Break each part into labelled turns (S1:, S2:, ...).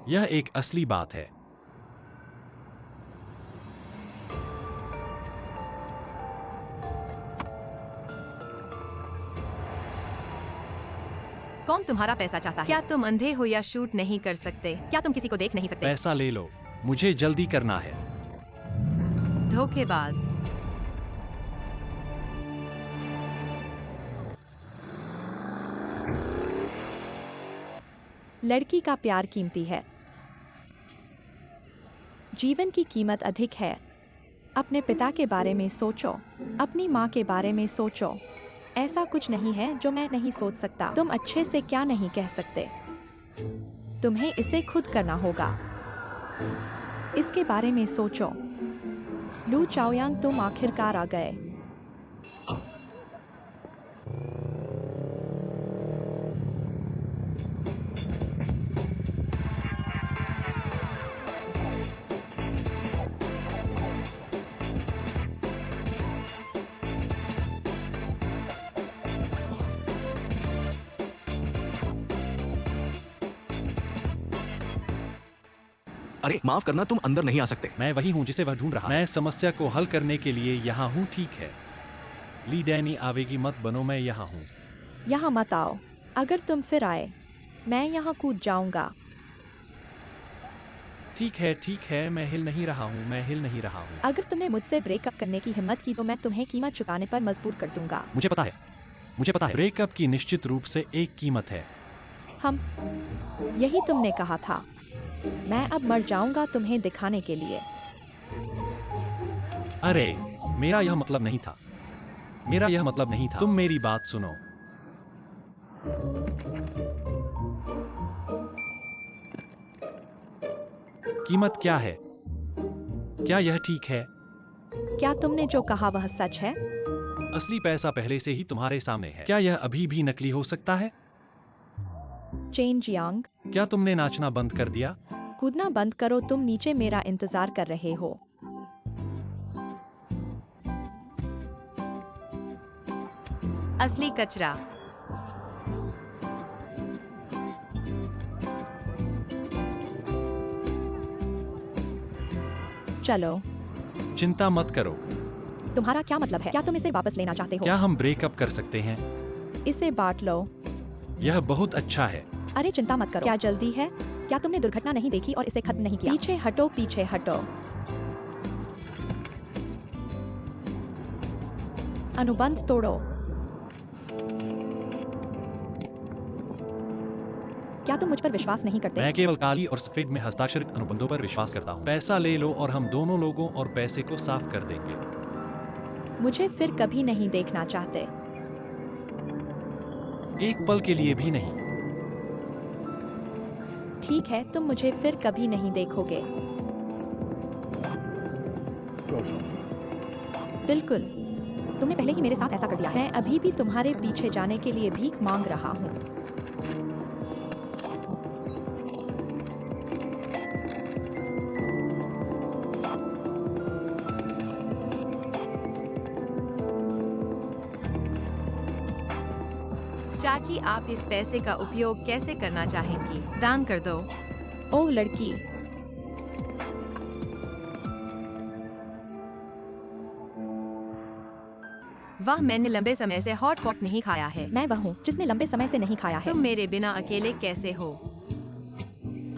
S1: यह एक असली बात है।
S2: कौन तुम्हारा पैसा चाहता है? क्या तुम अंधे हो या शूट नहीं कर सकते? क्या तुम किसी को देख नहीं सकते?
S1: पैसा ले लो, मुझे जल्दी करना है।
S2: धोखेबाज।
S3: लड़की का प्यार कीमती है। जीवन की कीमत अधिक है। अपने पिता के बारे में सोचो, अपनी माँ के बारे में सोचो। ऐसा कुछ नहीं है जो मैं नहीं सोच सकता। तुम अच्छे से क्या नहीं कह सकते? तुम्हें इसे खुद करना होगा। इसके बारे में सोचो। लू चाओयांग, तुम आखिरकार आ गए।
S4: अरे माफ करना, तुम अंदर नहीं आ सकते।
S1: मैं वही हूँ जिसे वह ढूंढ रहा। मैं समस्या को हल करने के लिए यहाँ हूँ, ठीक है। ली डैनी आवेगी मत बनो, मैं यहाँ हूँ।
S3: यहाँ मत आओ। अगर तुम फिर आए, मैं यहाँ कूद जाऊंगा।
S1: ठीक है, मैं हिल नहीं रहा हूँ, मैं हिल नहीं रहा हूँ।
S3: अगर तुमने मुझसे ब्रेकअप करने की हिम्मत की तो मैं तुम्हें कीमत चुकाने पर मजबूर कर दूंगा।
S1: मुझे पता है, ब्रेकअप की निश्चित रूप से एक कीमत है।
S3: हम यही तुमने कहा था। मैं अब मर जाऊंगा तुम्हें दिखाने के लिए।
S1: अरे, मेरा यह मतलब नहीं था। तुम मेरी बात सुनो। कीमत क्या है? क्या यह ठीक है?
S3: क्या तुमने जो कहा वह सच है?
S1: असली पैसा पहले से ही तुम्हारे सामने है। क्या यह अभी भी नकली हो सकता है?
S3: चेन जियांग,
S1: क्या तुमने नाचना बंद कर दिया?
S3: कूदना बंद करो। तुम नीचे मेरा इंतजार कर रहे हो।
S2: असली कचरा।
S3: चलो।
S1: चिंता मत करो।
S3: तुम्हारा क्या मतलब है? क्या तुम इसे वापस लेना चाहते हो?
S1: क्या हम ब्रेकअप कर सकते हैं?
S3: इसे बांट लो।
S1: यह बहुत अच्छा है।
S3: अरे चिंता मत करो। क्या जल्दी है? क्या तुमने दुर्घटना नहीं देखी और इसे खत्म नहीं किया? पीछे हटो, पीछे हटो। अनुबंध तोड़ो। क्या तुम मुझ पर विश्वास नहीं करते?
S1: मैं केवल काली और सफेद में हस्ताक्षरित अनुबंधों पर विश्वास करता हूँ। पैसा ले लो और हम दोनों लोगों और पैसे को साफ कर देंगे।
S3: मुझे फिर कभी नहीं देखना चाहते।
S1: एक पल के लिए भी नहीं।
S3: ठीक है, तुम मुझे फिर कभी नहीं देखोगे। बिल्कुल। तुमने पहले ही मेरे साथ ऐसा कर दिया है। मैं अभी भी तुम्हारे पीछे जाने के लिए भीख मांग रहा हूँ।
S2: चाची, आप इस पैसे का उपयोग कैसे करना चाहेंगी? दान कर दो।
S3: ओह लड़की,
S2: वाह, मैंने लंबे समय से हॉट पॉट नहीं खाया है।
S3: मैं वह हूँ जिसने लंबे समय से नहीं खाया है।
S2: तुम मेरे बिना अकेले कैसे हो?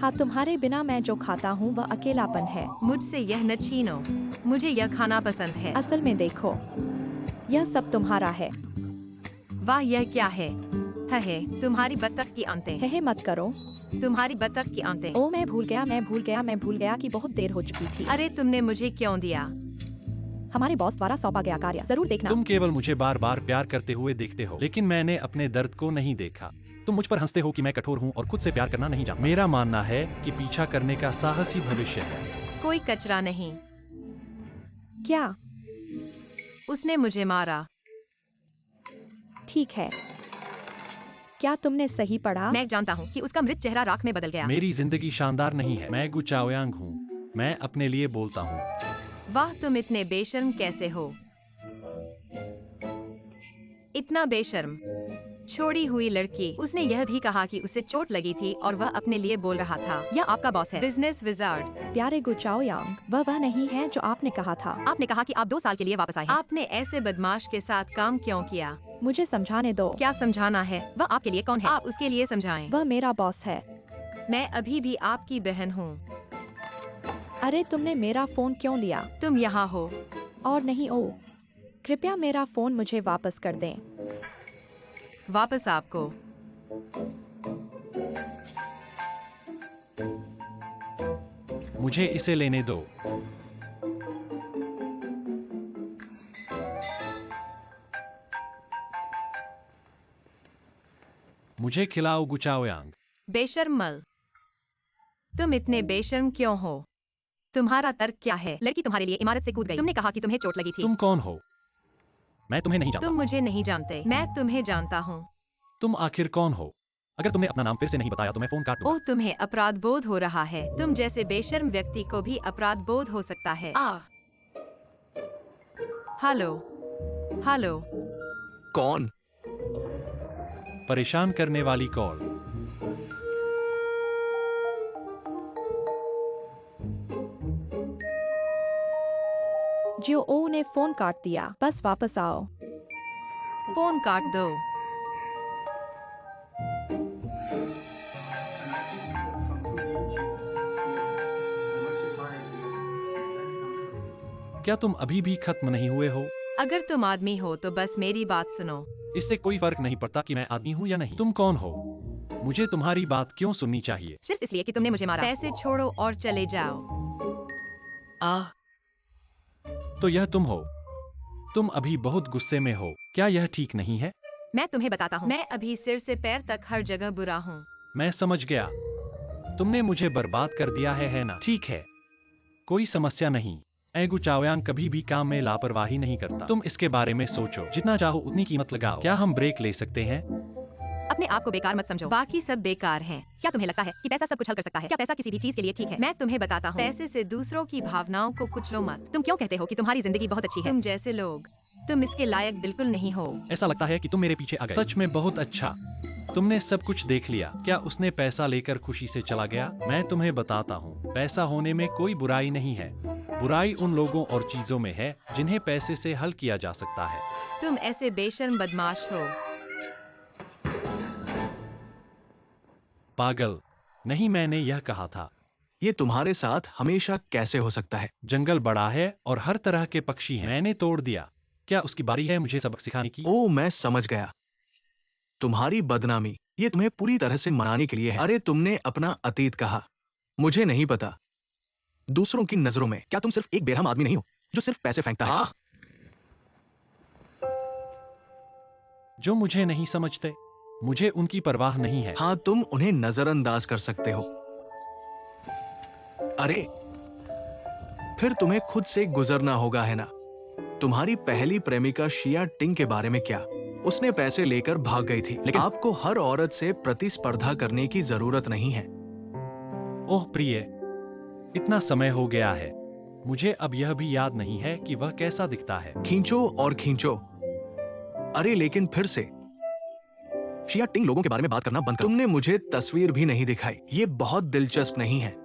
S3: हाँ, तुम्हारे बिना मैं जो खाता हूँ वह अकेलापन है।
S2: मुझसे यह न छीनो। मुझे यह खाना पसंद है।
S3: असल में देखो, यह सब तुम्हारा है।
S2: वाह, यह क्या है? है तुम्हारी बत्तख की आंतें।
S3: हे मत करो।
S2: तुम्हारी बत्तख की आंतें।
S3: ओ मैं भूल गया कि बहुत देर हो चुकी थी।
S2: अरे, तुमने मुझे क्यों दिया?
S3: हमारे बॉस द्वारा सौंपा गया कार्य, जरूर देखना।
S1: तुम केवल मुझे बार बार प्यार करते हुए देखते हो, लेकिन मैंने अपने दर्द को नहीं देखा। तुम मुझ पर हंसते हो कि मैं कठोर हूँ और खुद से प्यार करना नहीं जानता। मेरा मानना है कि पीछा करने का साहस ही भविष्य है।
S2: कोई कचरा नहीं।
S3: क्या?
S2: उसने मुझे मारा।
S3: ठीक है। क्या तुमने सही पढ़ा?
S2: मैं जानता हूँ कि उसका मृत चेहरा राख में बदल गया।
S1: मेरी जिंदगी शानदार नहीं है। मैं गु चाओयांग हूँ। मैं अपने लिए बोलता हूँ।
S2: वाह, तुम इतने बेशर्म कैसे हो? इतना बेशर्म। छोड़ी हुई लड़की। उसने यह भी कहा कि उसे चोट लगी थी और वह अपने लिए बोल रहा था। यह आपका बॉस है, बिजनेस विजार्ड।
S3: प्यारे गुचाओ यांग, वह नहीं है जो आपने कहा था।
S2: आपने कहा कि आप 2 साल के लिए वापस आए हैं। आपने ऐसे बदमाश के साथ काम क्यों किया?
S3: मुझे समझाने दो।
S2: क्या समझाना है? वह आपके लिए कौन है? आप उसके लिए समझाएं।
S3: वह मेरा बॉस है।
S2: मैं अभी भी आपकी बहन हूँ।
S3: अरे तुमने मेरा फोन क्यों लिया?
S2: तुम यहाँ हो।
S3: और नहीं ओ, कृपया मेरा फोन मुझे वापस कर दें।
S2: वापस आपको।
S1: मुझे इसे लेने दो। मुझे खिलाओ गुचाओ यांग।
S2: बेशर्मल, तुम इतने बेशर्म क्यों हो? तुम्हारा तर्क क्या है? लड़की तुम्हारे लिए इमारत से कूद गई। तुमने कहा कि तुम्हें चोट लगी थी।
S1: तुम कौन हो? मैं तुम्हें नहीं जानता।
S2: तुम मुझे नहीं जानते। मैं तुम्हें जानता हूँ।
S1: तुम आखिर कौन हो? अगर तुमने अपना नाम फिर से नहीं बताया तो मैं फोन काट दूंगा।
S2: ओह, तुम्हें अपराध बोध हो रहा है। तुम जैसे बेशर्म व्यक्ति को भी अपराध बोध हो सकता है। Hello, hello.
S4: कौन?
S1: परेशान करने वाली कॉल।
S3: जियो ओ ने फोन काट दिया। बस वापस आओ।
S2: फोन काट दो।
S1: क्या तुम अभी भी खत्म नहीं हुए हो?
S2: अगर तुम आदमी हो तो बस मेरी बात सुनो।
S1: इससे कोई फर्क नहीं पड़ता कि मैं आदमी हूँ या नहीं। तुम कौन हो? मुझे तुम्हारी बात क्यों सुननी चाहिए?
S2: सिर्फ इसलिए कि तुमने मुझे मारा। पैसे छोड़ो और चले जाओ।
S1: तो यह तुम हो। तुम अभी बहुत गुस्से में हो। क्या यह ठीक नहीं है?
S2: मैं तुम्हें बताता हूँ, मैं अभी सिर से पैर तक हर जगह बुरा हूँ।
S1: मैं समझ गया। तुमने मुझे बर्बाद कर दिया है ना? ठीक है, कोई समस्या नहीं। एगु चाओयांग कभी भी काम में लापरवाही नहीं करता। तुम इसके बारे में सोचो। जितना चाहो उतनी कीमत लगाओ। क्या हम ब्रेक ले सकते हैं?
S2: अपने आप को बेकार मत समझो। बाकी सब बेकार हैं। क्या तुम्हें लगता है कि पैसा सब कुछ हल कर सकता है? क्या पैसा किसी भी चीज के लिए ठीक है? मैं तुम्हें बताता हूँ, पैसे से दूसरों की भावनाओं को कुचलो मत। तुम क्यों कहते हो कि तुम्हारी जिंदगी बहुत अच्छी है? तुम जैसे लोग, तुम इसके लायक बिल्कुल नहीं हो।
S1: ऐसा लगता है कि तुम मेरे पीछे आ गए। सच में बहुत अच्छा। तुमने सब कुछ देख लिया। क्या उसने पैसा लेकर खुशी से चला गया? मैं तुम्हें बताता हूँ, पैसा होने में कोई बुराई नहीं है। बुराई उन लोगों और चीजों में है जिन्हें पैसे से हल किया जा सकता है।
S2: तुम ऐसे बेशर्म बदमाश हो।
S1: पागल नहीं, मैंने यह कहा था।
S4: ये तुम्हारे साथ हमेशा कैसे हो सकता है?
S1: जंगल बड़ा है और हर तरह के पक्षी हैं। मैंने तोड़ दिया। क्या उसकी बारी है मुझे सबक सिखाने की?
S4: ओह, मैं समझ गया। तुम्हारी बदनामी ये तुम्हें पूरी तरह से मनाने के लिए है। अरे तुमने अपना अतीत कहा। मुझे नहीं पता। दूसरों की नजरों में क्या तुम सिर्फ एक बेरहम आदमी नहीं हो जो सिर्फ पैसे फेंकता है?
S1: जो मुझे नहीं समझते, मुझे उनकी परवाह नहीं है।
S4: हाँ, तुम उन्हें नजरअंदाज कर सकते हो। अरे फिर तुम्हें खुद से गुजरना होगा, है ना? तुम्हारी पहली प्रेमिका शिया टिंग के बारे में क्या? उसने पैसे लेकर भाग गई थी, लेकिन आपको हर औरत से प्रतिस्पर्धा करने की जरूरत नहीं है।
S1: ओह प्रिय, इतना समय हो गया है, मुझे अब यह भी याद नहीं है कि वह कैसा दिखता है।
S4: खींचो और खींचो। अरे लेकिन फिर से शिया टिंग लोगों के बारे में बात करना बंद करो। तुमने मुझे तस्वीर भी नहीं दिखाई। ये बहुत दिलचस्प नहीं है।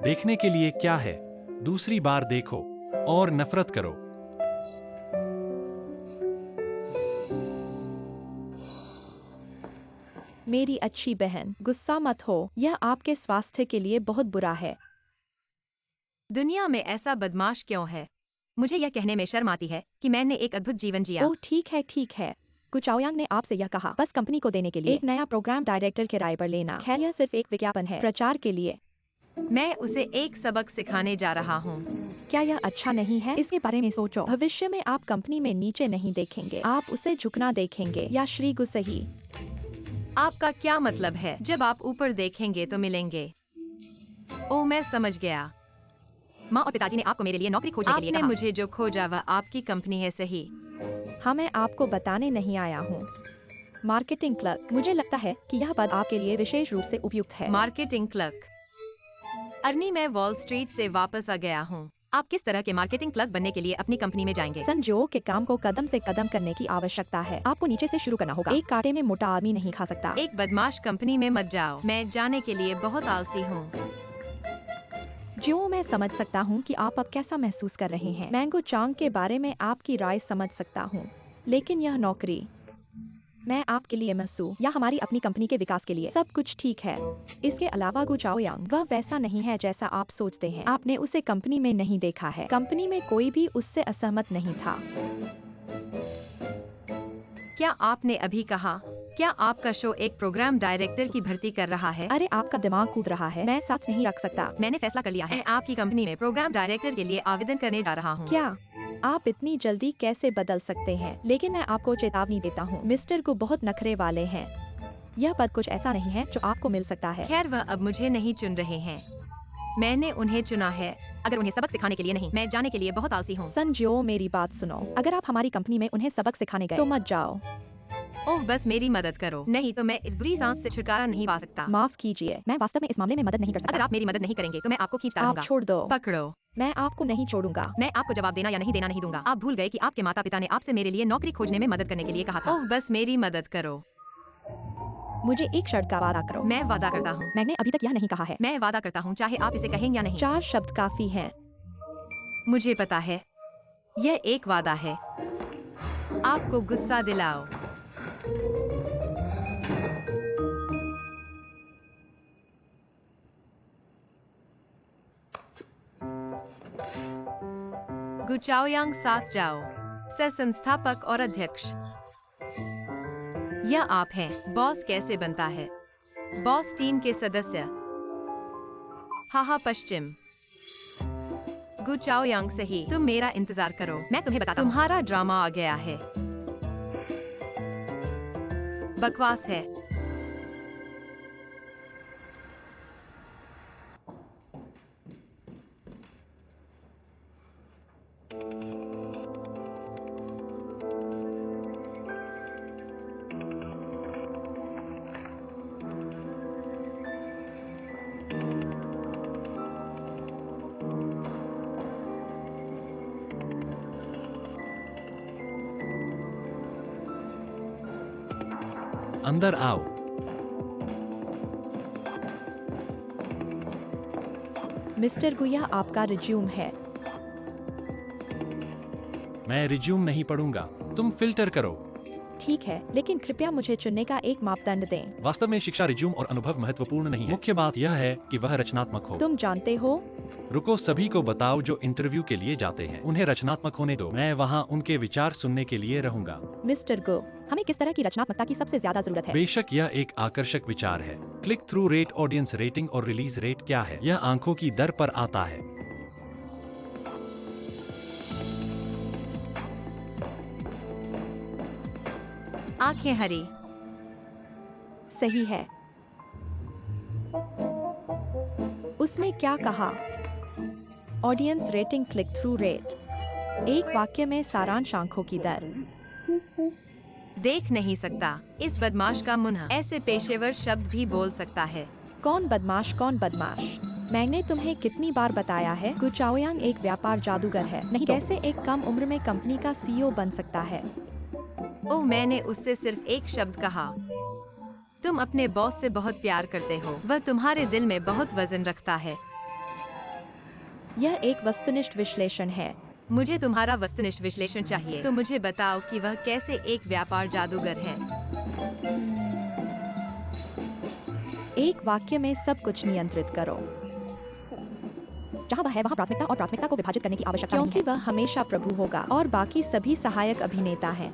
S1: देखने के लिए क्या है? दूसरी बार देखो और नफरत करो।
S3: मेरी अच्छी बहन, गुस्सा मत हो। यह आपके स्वास्थ्य के लिए बहुत बुरा है।
S2: दुनिया में ऐसा बदमाश क्यों है? मुझे यह कहने में शर्म आती है कि मैंने एक अद्भुत जीवन जिया।
S3: ओह ठीक है ठीक है। गुचाओयांग ने आपसे यह कहा, बस कंपनी को देने के लिए एक नया प्रोग्राम डायरेक्टर किराए पर लेना। खैर यह सिर्फ एक विज्ञापन है, प्रचार के लिए।
S2: मैं उसे एक सबक सिखाने जा रहा हूँ।
S3: क्या यह अच्छा नहीं है? इसके बारे में सोचो। भविष्य में आप कंपनी में नीचे नहीं देखेंगे, आप उसे झुकना देखेंगे। या श्री गुसही।
S2: आपका क्या मतलब है? जब आप ऊपर देखेंगे तो मिलेंगे। ओह मैं समझ गया। माँ और पिताजी ने आपको मेरे लिए नौकरी खोजने के लिए कहा। आपने मुझे जो खोजा वह आपकी कंपनी है, सही?
S3: हाँ, मैं आपको बताने नहीं आया हूँ। Marketing clerk. मुझे लगता है कि यह पद आपके लिए विशेष रूप से उपयुक्त है।
S2: Marketing clerk. अर्नी, मैं वॉल स्ट्रीट से वापस आ गया हूँ। आप किस तरह के मार्केटिंग क्लर्क बनने के लिए अपनी कंपनी में जाएंगे?
S3: संजो के काम को कदम से कदम करने की आवश्यकता है। आपको नीचे से शुरू करना होगा। एक कांटे में मोटा आदमी नहीं खा सकता।
S2: एक बदमाश कंपनी में मत जाओ। मैं जाने के लिए बहुत आलसी हूँ।
S3: जो मैं समझ सकता हूँ कि आप अब कैसा महसूस कर रहे हैं। मैंगो चांग के बारे में आपकी राय समझ सकता हूँ, लेकिन यह नौकरी मैं आपके लिए मसू या हमारी अपनी कंपनी के विकास के लिए सब कुछ ठीक है। इसके अलावा गु चाओयांग वह वैसा नहीं है जैसा आप सोचते हैं। आपने उसे कंपनी में नहीं देखा है। कंपनी में कोई भी उससे असहमत नहीं था।
S2: क्या आपने अभी कहा? क्या आपका शो एक प्रोग्राम डायरेक्टर की भर्ती कर रहा है?
S3: अरे आपका दिमाग कूद रहा है। मैं साथ नहीं रख सकता।
S2: मैंने फैसला कर लिया है। मैं आपकी कंपनी में प्रोग्राम डायरेक्टर के लिए आवेदन करने जा रहा हूँ।
S3: क्या आप इतनी जल्दी कैसे बदल सकते हैं? लेकिन मैं आपको चेतावनी देता हूँ, मिस्टर को बहुत नखरे वाले हैं। यह पद कुछ ऐसा नहीं है जो आपको मिल सकता है।
S2: खैर, वह अब मुझे नहीं चुन रहे हैं। मैंने उन्हें चुना है। अगर उन्हें सबक सिखाने के लिए नहीं, मैं जाने के लिए बहुत आलसी हूँ।
S3: संजो मेरी बात सुनो। अगर आप हमारी कंपनी में उन्हें सबक सिखाने गए तो मत जाओ।
S2: ओह, बस मेरी मदद करो, नहीं तो मैं इस बुरी सांस से छुटकारा नहीं पा सकता।
S3: माफ कीजिए, मैं वास्तव में इस मामले में मदद नहीं कर सकता।
S2: अगर आप मेरी मदद नहीं करेंगे तो मैं आपको खींचता
S3: आप
S2: रहूंगा।
S3: छोड़ दो।
S2: पकड़ो।
S3: मैं आपको नहीं छोड़ूंगा।
S2: मैं आपको जवाब देना या नहीं देना नहीं दूंगा। आप भूल गए कि आपके माता पिता ने आपसे मेरे लिए नौकरी खोजने में मदद करने के लिए कहा था। ओह, बस मेरी मदद करो।
S3: मुझे एक शर्त का वादा करो।
S2: मैं वादा करता हूँ।
S3: मैंने अभी तक यह नहीं कहा है।
S2: मैं वादा करता हूँ, चाहे आप इसे कहें या नहीं।
S3: 4 शब्द काफी हैं।
S2: मुझे पता है, यह एक वादा है। आपको गुस्सा दिलाओ। गु चाओयांग साथ जाओ। सह संस्थापक और अध्यक्ष। यह आप हैं। बॉस कैसे बनता है? बॉस टीम के सदस्य। हाहा पश्चिम। गु चाओयांग सही। तुम मेरा इंतजार करो, मैं तुम्हें बताता हूँ। तुम्हारा ड्रामा आ गया है। बकवास है।
S1: अंदर आओ।
S3: मिस्टर गुया, आपका रिज्यूम है।
S1: मैं रिज्यूम नहीं पढ़ूंगा, तुम फिल्टर करो।
S3: ठीक है, लेकिन कृपया मुझे चुनने का एक मापदंड दें।
S1: वास्तव में शिक्षा, रिज्यूम और अनुभव महत्वपूर्ण नहीं है। मुख्य बात यह है कि वह रचनात्मक हो।
S3: तुम जानते हो,
S1: रुको, सभी को बताओ जो इंटरव्यू के लिए जाते हैं, उन्हें रचनात्मक होने दो। मैं वहाँ उनके विचार सुनने के लिए रहूंगा।
S3: मिस्टर गो, हमें किस तरह की रचनात्मकता की सबसे ज्यादा जरूरत है?
S1: बेशक यह एक आकर्षक विचार है। Click through rate, audience rating और रिलीज रेट क्या है? यह आंखों की दर पर आता है।
S2: आंखें हरी।
S3: सही है। उसने क्या कहा? Audience rating, click through rate. एक वाक्य में सारांश, आंखों की दर।
S2: देख नहीं सकता। इस बदमाश का मुन्ना ऐसे पेशेवर शब्द भी बोल सकता है।
S3: कौन बदमाश? कौन बदमाश? मैंने तुम्हें कितनी बार बताया है, गु चाओयांग एक व्यापार जादूगर है। नहीं तो कैसे एक कम उम्र में कंपनी का सीईओ बन सकता है?
S2: ओह, मैंने उससे सिर्फ एक शब्द कहा। तुम अपने बॉस से बहुत प्यार करते हो। वह तुम्हारे दिल में बहुत वजन रखता है।
S3: यह एक वस्तुनिष्ठ विश्लेषण है।
S2: मुझे तुम्हारा वस्तुनिष्ठ विश्लेषण चाहिए। तो मुझे बताओ कि वह कैसे एक व्यापार जादूगर है।
S3: एक वाक्य में सब कुछ नियंत्रित करो। जहाँ वह है वहाँ प्राथमिकता और प्राथमिकता को विभाजित करने की आवश्यकता नहीं है। क्योंकि वह हमेशा प्रभु होगा और बाकी सभी सहायक अभिनेता हैं।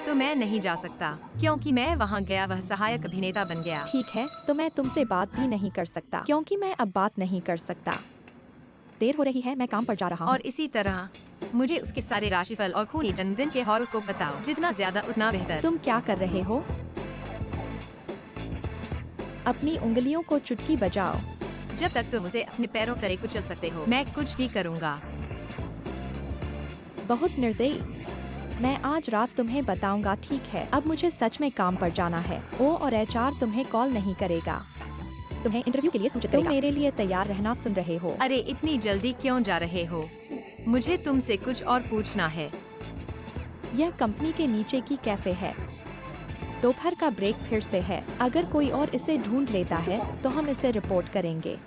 S2: तो मैं नहीं जा सकता, क्योंकि मैं वहाँ गया वह सहायक अभिनेता बन गया।
S3: ठीक है, तो मैं तुमसे बात भी नहीं कर सकता, क्योंकि मैं अब बात नहीं कर सकता। देर हो रही है, मैं काम पर जा रहा हूँ।
S2: और इसी तरह मुझे उसके सारे राशिफल और खूनी जन्मदिन के हॉरोस्कोप बताओ। जितना ज्यादा उतना बेहतर।
S3: तुम क्या कर रहे हो? अपनी उंगलियों को चुटकी बजाओ।
S2: जब तक तुम उसे अपने पैरों तले कुचल सकते हो, मैं कुछ भी करूँगा।
S3: बहुत निर्दयी। मैं आज रात तुम्हें बताऊंगा, ठीक है? अब मुझे सच में काम पर जाना है। ओ और एचआर तुम्हें कॉल नहीं करेगा। तुम्हें इंटरव्यू के लिए सूचित करेगा। तुम मेरे लिए तैयार रहना सुन रहे हो?
S2: अरे इतनी जल्दी क्यों जा रहे हो? मुझे तुमसे कुछ और पूछना है।
S3: यह कंपनी के नीचे की कैफे है। दोपहर का ब्रेक फिर से है। अगर कोई और इसे ढूंढ लेता है तो हम इसे रिपोर्ट करेंगे।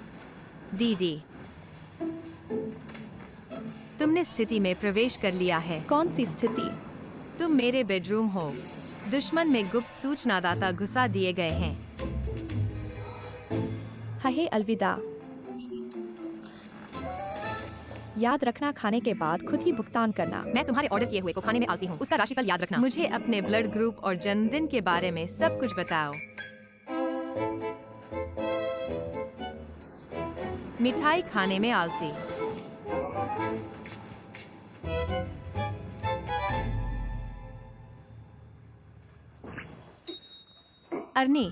S2: दीदी, तुमने स्थिति में प्रवेश कर लिया है।
S3: कौन सी स्थिति?
S2: तुम मेरे बेडरूम हो। दुश्मन में गुप्त सूचनादाता घुसा दिए गए हैं।
S3: हे अलविदा। याद रखना, खाने के बाद खुद ही भुगतान करना।
S2: मैं तुम्हारे ऑर्डर किए हुए को खाने में आलसी हूँ। उसका राशिफल याद रखना। मुझे अपने ब्लड ग्रुप और जन्मदिन के बारे में सब कुछ बताओ। मिठाई खाने में आलसी। अर्नी,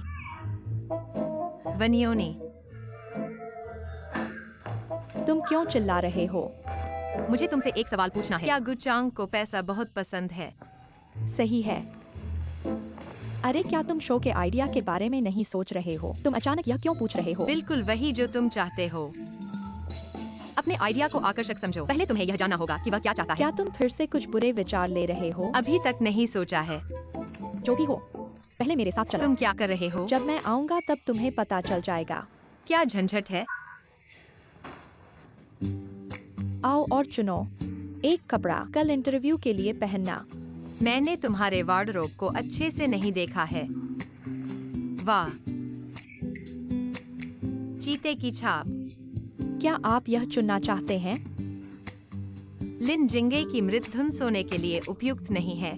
S2: वनियोनी,
S3: तुम क्यों चिल्ला रहे हो?
S2: मुझे तुमसे एक सवाल पूछना है। क्या गुचांग को पैसा बहुत पसंद है?
S3: सही है। अरे क्या तुम शो के आइडिया के बारे में नहीं सोच रहे हो? तुम अचानक यह क्यों पूछ रहे हो?
S2: बिल्कुल वही जो तुम चाहते हो। अपने आइडिया को आकर्षक समझो। पहले तुम्हें यह जानना होगा कि वह क्या चाहता है।
S3: क्या तुम फिर से कुछ बुरे विचार ले रहे हो?
S2: अभी तक नहीं सोचा है।
S3: जो भी हो, पहले मेरे साथ चलो।
S2: तुम क्या कर रहे हो?
S3: जब मैं आऊंगा तब तुम्हें पता चल जाएगा।
S2: क्या झंझट है?
S3: आओ और चुनो एक कपड़ा कल इंटरव्यू के लिए पहनना।
S2: मैंने तुम्हारे वार्डरोब को अच्छे से नहीं देखा है। वाह, चीते की छाप।
S3: क्या आप यह चुनना चाहते हैं?
S2: लिन जिंगे की मृत धुन सोने के लिए उपयुक्त नहीं है।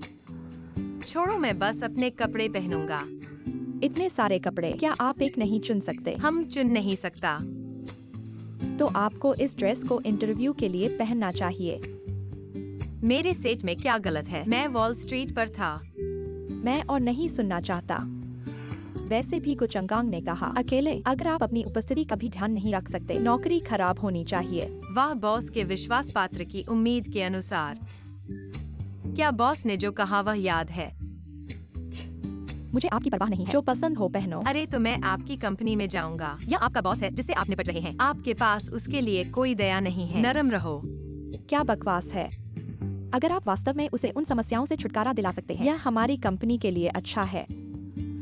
S2: छोड़ो, मैं बस अपने कपड़े पहनूंगा।
S3: इतने सारे कपड़े, क्या आप एक नहीं चुन सकते?
S2: हम चुन नहीं सकता।
S3: तो आपको इस ड्रेस को इंटरव्यू के लिए पहनना चाहिए।
S2: मेरे सेट में क्या गलत है? मैं वॉल स्ट्रीट पर था।
S3: मैं और नहीं सुनना चाहता। वैसे भी गुचंगांग ने कहा, अकेले अगर आप अपनी उपस्थिति का भी ध्यान नहीं रख सकते, नौकरी खराब होनी चाहिए।
S2: वाह, बॉस के विश्वास पात्र की उम्मीद के अनुसार। क्या बॉस ने जो कहा वह याद है?
S3: मुझे आपकी परवाह नहीं है। जो पसंद हो पहनो।
S2: अरे तो मैं आपकी कंपनी में जाऊंगा। यह आपका बॉस है जिससे आप निपट रहे हैं। आपके पास उसके लिए कोई दया नहीं है। नरम रहो।
S3: क्या बकवास है? अगर आप वास्तव में उसे उन समस्याओं से छुटकारा दिला सकते हैं, यह हमारी कंपनी के लिए अच्छा है।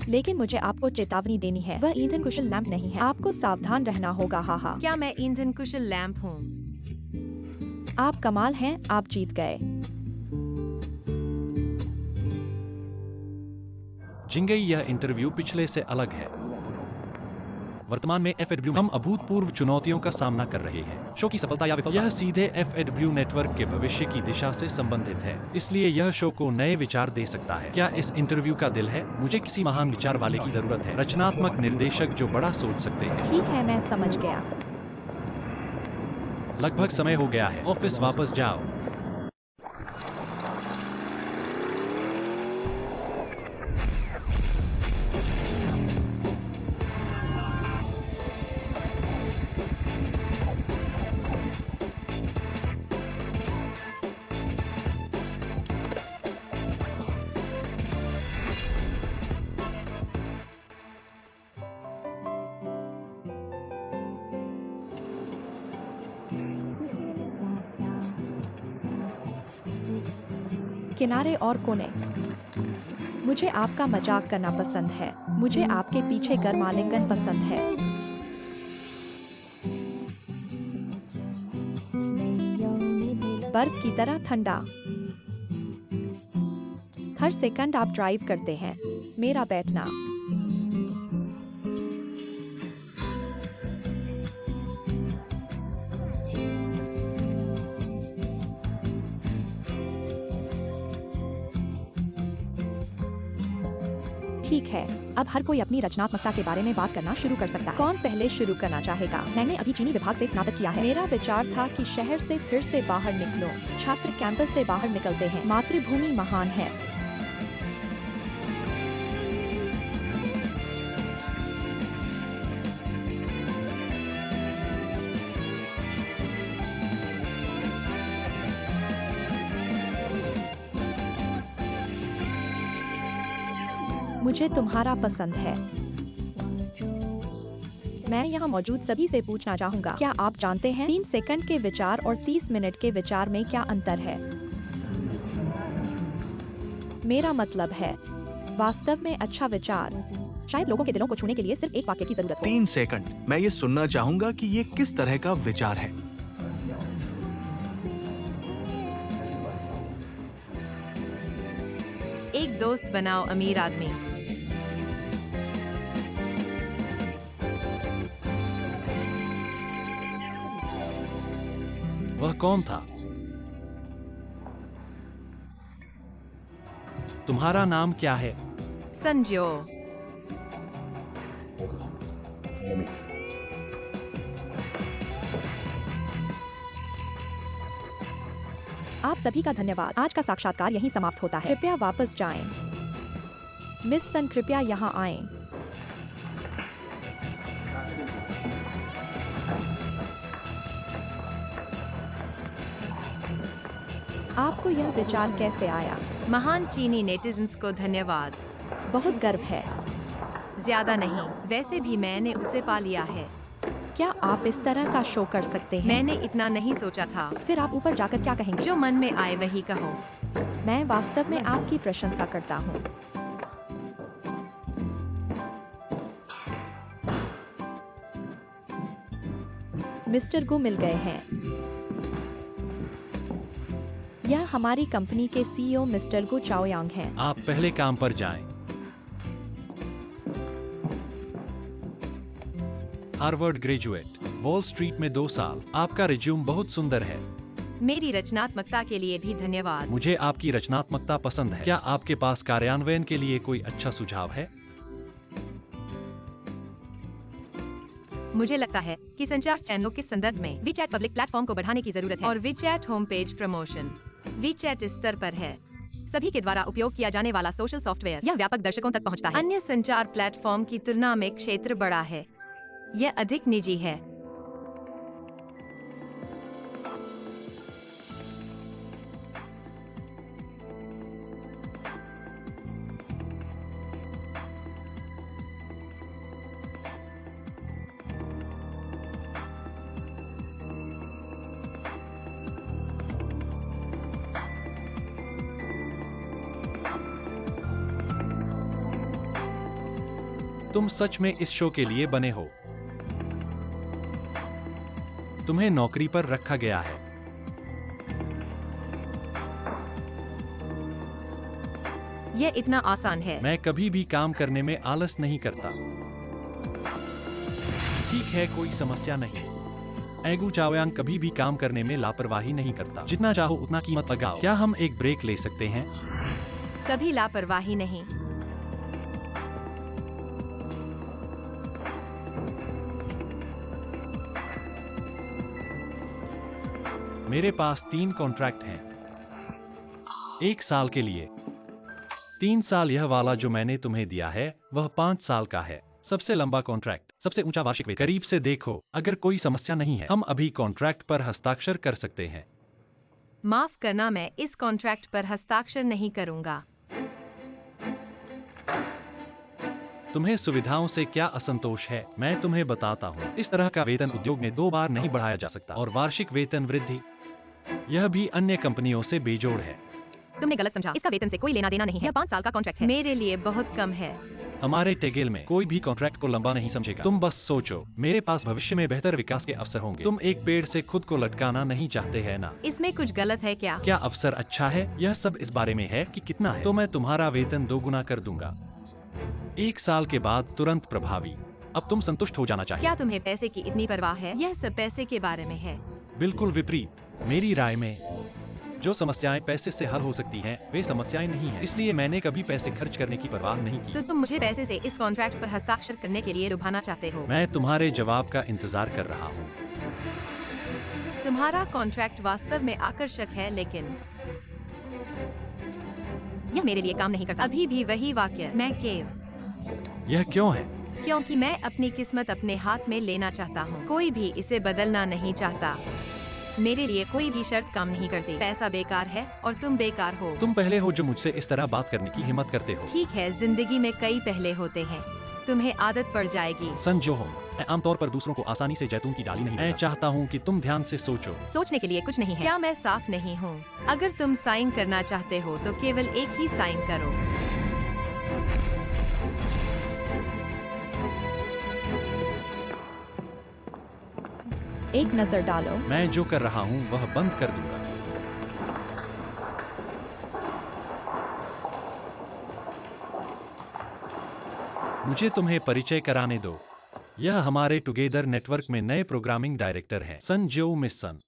S3: लेकिन मुझे आपको चेतावनी देनी है, वह ईंधन कुशल लैंप नहीं है। आपको सावधान रहना होगा। हाहा।
S2: क्या मैं ईंधन कुशल लैंप हूँ?
S3: आप कमाल हैं, आप जीत गए।
S1: जिंगई, यह इंटरव्यू पिछले से अलग है। वर्तमान में एफएडब्ल्यू हम अभूतपूर्व चुनौतियों का सामना कर रहे हैं। शो की सफलता या विफलता यह सीधे एफएडब्ल्यू नेटवर्क के भविष्य की दिशा से संबंधित है। इसलिए यह शो को नए विचार दे सकता है। क्या इस इंटरव्यू का दिल है? मुझे किसी महान विचार वाले की जरूरत है। रचनात्मक निर्देशक जो बड़ा सोच सकते हैं।
S3: ठीक है, मैं समझ गया।
S1: लगभग समय हो गया है। ऑफिस वापस जाओ।
S3: किनारे और कोने। मुझे आपका मजाक करना पसंद है। मुझे आपके पीछे गर्म आलिंगन पसंद है। बर्फ की तरह ठंडा। हर सेकंड आप ड्राइव करते हैं। मेरा बैठना। ठीक है, अब हर कोई अपनी रचनात्मकता के बारे में बात करना शुरू कर सकता है। कौन पहले शुरू करना चाहेगा? मैंने अभी चीनी विभाग से स्नातक किया है। मेरा विचार था कि शहर से फिर से बाहर निकलो। छात्र कैंपस से बाहर निकलते हैं। मातृभूमि महान है। मुझे तुम्हारा पसंद है। मैं यहाँ मौजूद सभी से पूछना चाहूँगा, क्या आप जानते हैं 3 सेकंड के विचार और 30 मिनट के विचार में क्या अंतर है? मेरा मतलब है, वास्तव में अच्छा विचार शायद लोगों के दिलों को छूने के लिए सिर्फ एक वाक्य की जरूरत हो।
S4: 3 सेकंड, मैं ये सुनना चाहूंगा कि ये किस तरह का विचार है।
S2: एक दोस्त बनाओ अमीर आदमी।
S1: वह कौन था? तुम्हारा नाम क्या है?
S2: संजो।
S3: आप सभी का धन्यवाद। आज का साक्षात्कार यहीं समाप्त होता है। कृपया वापस जाएं। मिस सन, कृपया यहाँ आएं। आपको यह विचार कैसे आया?
S2: महान चीनी नेटिजन्स को धन्यवाद।
S3: बहुत गर्व है।
S2: ज्यादा नहीं, वैसे भी मैंने उसे पा लिया है।
S3: क्या आप इस तरह का शो कर सकते हैं?
S2: मैंने इतना नहीं सोचा था।
S3: फिर आप ऊपर जाकर क्या कहेंगे?
S2: जो मन में आए वही कहो।
S3: मैं वास्तव में आपकी प्रशंसा करता हूँ। मिस्टर गु मिल गए हैं। यह हमारी कंपनी के सीईओ मिस्टर गु चाओयांग हैं।
S1: आप पहले काम पर जाएं। हार्वर्ड ग्रेजुएट, वॉल स्ट्रीट में 2 साल। आपका रिज्यूम बहुत सुंदर है।
S2: मेरी रचनात्मकता के लिए भी धन्यवाद।
S1: मुझे आपकी रचनात्मकता पसंद है। क्या आपके पास कार्यान्वयन के लिए कोई अच्छा सुझाव है?
S2: मुझे लगता है कि संचार चैनलों के संदर्भ में वीचैट पब्लिक प्लेटफॉर्म को बढ़ाने की जरूरत है और WeChat home page promotion. WeChat इस स्तर पर है, सभी के द्वारा उपयोग किया जाने वाला सोशल सॉफ्टवेयर। यह व्यापक दर्शकों तक पहुंचता है। अन्य संचार प्लेटफॉर्म की तुलना में क्षेत्र बड़ा है। यह अधिक निजी है।
S1: तुम सच में इस शो के लिए बने हो। तुम्हें नौकरी पर रखा गया है।
S2: यह इतना आसान है।
S1: मैं कभी भी काम करने में आलस नहीं करता। ठीक है, कोई समस्या नहीं। एगू चाओयांग कभी भी काम करने में लापरवाही नहीं करता। जितना चाहो उतना कीमत लगाओ। क्या हम एक ब्रेक ले सकते हैं?
S2: कभी लापरवाही नहीं।
S1: मेरे पास 3 कॉन्ट्रैक्ट हैं। 1 साल के लिए। 3 साल यह वाला जो मैंने तुम्हें दिया है, वह 5 साल का है। सबसे लंबा कॉन्ट्रैक्ट, सबसे ऊंचा वार्षिक वेतन। करीब से देखो, अगर कोई समस्या नहीं है, हम अभी कॉन्ट्रैक्ट पर हस्ताक्षर कर सकते हैं।
S2: माफ करना, मैं इस कॉन्ट्रैक्ट पर हस्ताक्षर नहीं करूंगा।
S1: तुम्हें सुविधाओं से क्या असंतोष है? मैं तुम्हें बताता हूँ। इस तरह का वेतन उद्योग में 2 बार नहीं बढ़ाया जा सकता, और वार्षिक वेतन वृद्धि, यह भी अन्य कंपनियों से बेजोड़ है।
S2: तुमने गलत समझा। इसका वेतन से कोई लेना देना नहीं है। यह 5 साल का कॉन्ट्रैक्ट है। मेरे लिए बहुत कम है।
S1: हमारे टेगेल में कोई भी कॉन्ट्रैक्ट को लंबा नहीं समझेगा। तुम बस सोचो, मेरे पास भविष्य में बेहतर विकास के अवसर होंगे। तुम एक पेड़ से खुद को लटकाना नहीं चाहते है ना?
S2: इसमें कुछ गलत है क्या?
S1: क्या अवसर अच्छा है? यह सब इस बारे में है कि कितना है। तो मैं तुम्हारा वेतन 2 गुना कर दूंगा। 1 साल के बाद तुरंत प्रभावी। अब तुम संतुष्ट हो जाना चाहिए।
S2: क्या तुम्हें पैसे की इतनी परवाह है? यह सब पैसे के बारे में है।
S1: बिल्कुल विपरीत। मेरी राय में जो समस्याएं पैसे से हल हो सकती हैं, वे समस्याएं नहीं हैं। इसलिए मैंने कभी पैसे खर्च करने की परवाह नहीं की।
S2: तो तुम मुझे पैसे से इस कॉन्ट्रैक्ट पर हस्ताक्षर करने के लिए लुभाना चाहते हो?
S1: मैं तुम्हारे जवाब का इंतजार कर रहा हूँ।
S2: तुम्हारा कॉन्ट्रैक्ट वास्तव में आकर्षक है, लेकिन यह मेरे लिए काम नहीं करता। अभी भी वही वाक्य, मैं केव।
S1: यह क्यों है?
S2: क्योंकि मैं अपनी किस्मत अपने हाथ में लेना चाहता हूँ। कोई भी इसे बदलना नहीं चाहता। मेरे लिए कोई भी शर्त काम नहीं करती। पैसा बेकार है और तुम बेकार हो।
S1: तुम पहले हो जो मुझसे इस तरह बात करने की हिम्मत करते हो।
S2: ठीक है, जिंदगी में कई पहले होते हैं। तुम्हें आदत पड़ जाएगी।
S1: संजो हो। मैं आमतौर पर दूसरों को आसानी से जैतून की डाली नहीं मैं चाहता हूँ कि तुम ध्यान से सोचो।
S2: सोचने के लिए कुछ नहीं है। क्या मैं साफ नहीं हूँ? अगर तुम साइन करना चाहते हो तो केवल एक ही साइन करो।
S3: एक नजर डालो।
S1: मैं जो कर रहा हूँ वह बंद कर दूंगा। मुझे तुम्हें परिचय कराने दो। यह हमारे टुगेदर नेटवर्क में नए प्रोग्रामिंग डायरेक्टर हैं, सन जो मिसन।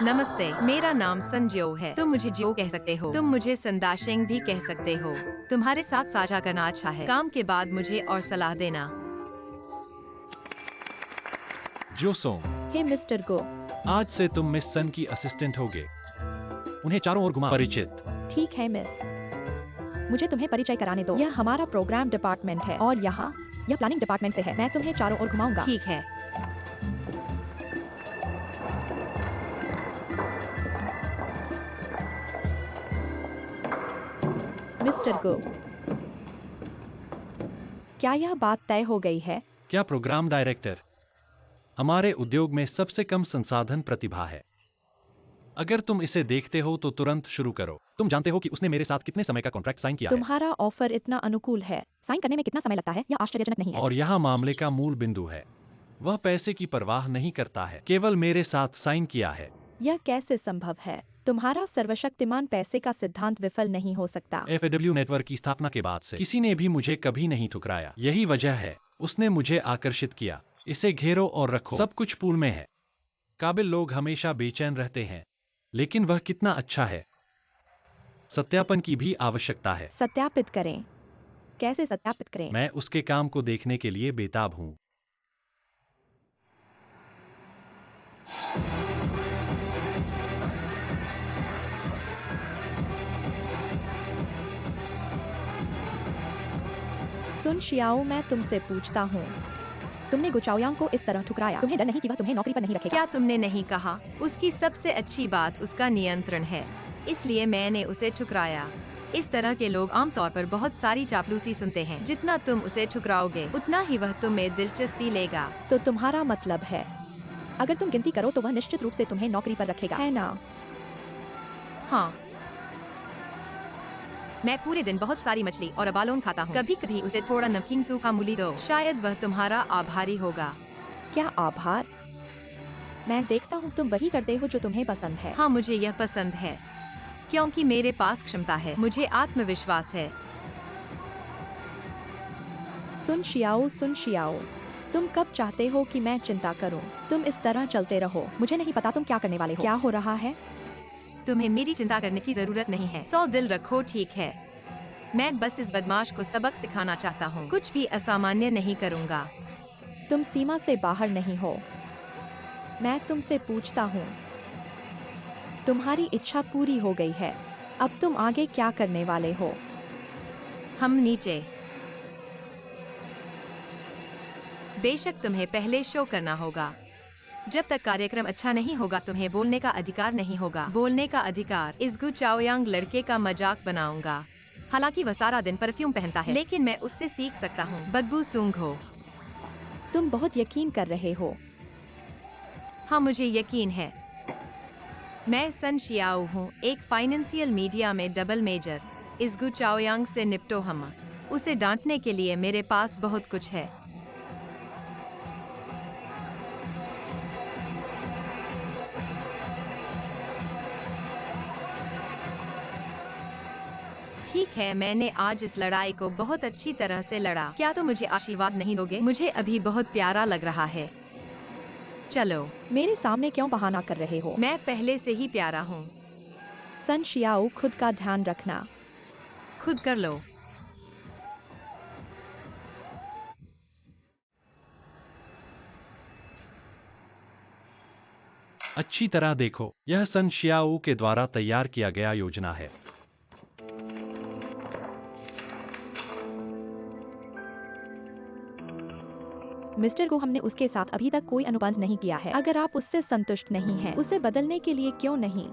S2: नमस्ते, मेरा नाम संजो है। तुम मुझे जो कह सकते हो। तुम मुझे संदाशिंग भी कह सकते हो। तुम्हारे साथ साझा करना अच्छा है। काम के बाद मुझे और सलाह देना।
S1: जो सोंग,
S3: हे मिस्टर गो।
S1: आज से तुम मिस सन की असिस्टेंट होगे। उन्हें चारों ओर घुमा। परिचित।
S3: ठीक है मिस, मुझे तुम्हें परिचय कराने दो। यह हमारा प्रोग्राम डिपार्टमेंट है और यहाँ यह प्लानिंग डिपार्टमेंट से है। मैं तुम्हें चारों ओर घुमाऊंगा।
S2: ठीक है।
S3: मिस्टर गो, क्या यह बात तय हो गई है?
S1: क्या प्रोग्राम डायरेक्टर? हमारे उद्योग में सबसे कम संसाधन प्रतिभा है। अगर तुम इसे देखते हो तो तुरंत शुरू करो। तुम जानते हो कि उसने मेरे साथ कितने समय का कॉन्ट्रैक्ट साइन किया है।
S3: तुम्हारा ऑफर इतना अनुकूल है, साइन करने में कितना समय लगता है यह आश्चर्यजनक नहीं है।
S1: और यहाँ मामले का मूल बिंदु है, वह पैसे की परवाह नहीं करता है, केवल मेरे साथ साइन किया है।
S3: यह कैसे संभव है? तुम्हारा सर्वशक्तिमान पैसे का सिद्धांत विफल नहीं हो सकता।
S1: FAW नेटवर्क की स्थापना के बाद से किसी ने भी मुझे कभी नहीं ठुकराया। यही वजह है उसने मुझे आकर्षित किया। इसे घेरो और रखो, सब कुछ पूल में है। काबिल लोग हमेशा बेचैन रहते हैं, लेकिन वह कितना अच्छा है। सत्यापन की भी आवश्यकता है।
S3: सत्यापित करें? कैसे सत्यापित करें?
S1: मैं उसके काम को देखने के लिए बेताब हूँ।
S3: सुन शियाओ, मैं तुमसे पूछता हूँ, तुमने गुचाओयांग को इस तरह ठुकराया, तुम्हें डर नहीं कि वह तुम्हें नौकरी पर नहीं रखेगा?
S2: क्या तुमने नहीं कहा? उसकी सबसे अच्छी बात उसका नियंत्रण है, इसलिए मैंने उसे ठुकराया। इस तरह के लोग आमतौर पर बहुत सारी चापलूसी सुनते हैं। जितना तुम उसे ठुकराओगे उतना ही वह तुम्हें दिलचस्पी लेगा।
S3: तो तुम्हारा मतलब है अगर तुम गिनती करो तो वह निश्चित रूप से तुम्हें नौकरी पर रखेगा, है ना?
S2: हाँ, मैं पूरे दिन बहुत सारी मछली और अबालोन खाता हूँ। कभी कभी उसे थोड़ा नमकीन सूखा मूली दो, शायद वह तुम्हारा आभारी होगा।
S3: क्या आभार? मैं देखता हूँ तुम वही करते हो जो तुम्हें पसंद है।
S2: हाँ, मुझे यह पसंद है क्योंकि मेरे पास क्षमता है, मुझे आत्मविश्वास है।
S3: सुन शियाओ, तुम कब चाहते हो कि मैं चिंता करूं? तुम इस तरह चलते रहो, मुझे नहीं पता तुम क्या करने वाले हो। क्या हो रहा है?
S2: तुम्हें मेरी चिंता करने की जरूरत नहीं है। 100 दिल रखो, ठीक है? मैं बस इस बदमाश को सबक सिखाना चाहता हूँ। कुछ भी असामान्य नहीं करूँगा।
S3: तुम सीमा से बाहर नहीं हो। मैं तुमसे पूछता हूँ, तुम्हारी इच्छा पूरी हो गई है, अब तुम आगे क्या करने वाले हो?
S2: हम नीचे। बेशक तुम्हें पहले शो करना होगा। जब तक कार्यक्रम अच्छा नहीं होगा तुम्हें बोलने का अधिकार नहीं होगा। बोलने का अधिकार। इस गु चाओयांग लड़के का मजाक बनाऊंगा। हालांकि वह सारा दिन परफ्यूम पहनता है, लेकिन मैं उससे सीख सकता हूँ। बदबू सूंघो।
S3: तुम बहुत यकीन कर रहे हो।
S2: हाँ, मुझे यकीन है। मैं सन शियाओ हूँ, एक फाइनेंशियल मीडिया में डबल मेजर। इस गु चाओयांग से निपटो हम। उसे डांटने के लिए मेरे पास बहुत कुछ है। ठीक है, मैंने आज इस लड़ाई को बहुत अच्छी तरह से लड़ा। क्या तुम मुझे आशीर्वाद नहीं दोगे? मुझे अभी बहुत प्यारा लग रहा है। चलो।
S3: मेरे सामने क्यों बहाना कर रहे हो?
S2: मैं पहले से ही प्यारा हूँ।
S3: सन शियाओ, खुद का ध्यान रखना।
S2: खुद कर लो।
S1: अच्छी तरह देखो, यह सन शियाओ के द्वारा तैयार किया गया योजना है।
S3: मिस्टर को हमने उसके साथ अभी तक कोई अनुबंध नहीं किया है। अगर आप उससे संतुष्ट नहीं हैं, उसे बदलने के लिए क्यों नहीं?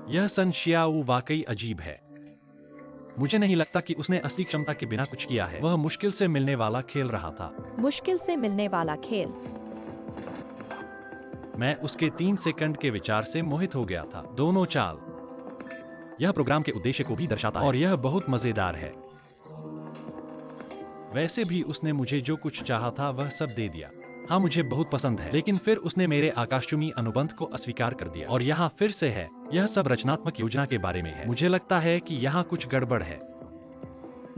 S1: यह सन शियाओ वाकई अजीब है। मुझे नहीं लगता कि उसने असली क्षमता के बिना कुछ किया है। वह मुश्किल से मिलने वाला खेल रहा था।
S3: मुश्किल से मिलने वाला खेल।
S1: मैं उसके 3 सेकंड के विचार से मोहित हो गया था। दोनों चाल। यह प्रोग्राम के उद्देश्य को भी दर्शाता है और यह बहुत मजेदार है। वैसे भी उसने मुझे जो कुछ चाहा था वह सब दे दिया। हाँ, मुझे बहुत पसंद है, लेकिन फिर उसने मेरे आकाशचुंबी अनुबंध को अस्वीकार कर दिया। और यहाँ फिर से है, यह सब रचनात्मक योजना के बारे में है। मुझे लगता है कि यहाँ कुछ गड़बड़ है।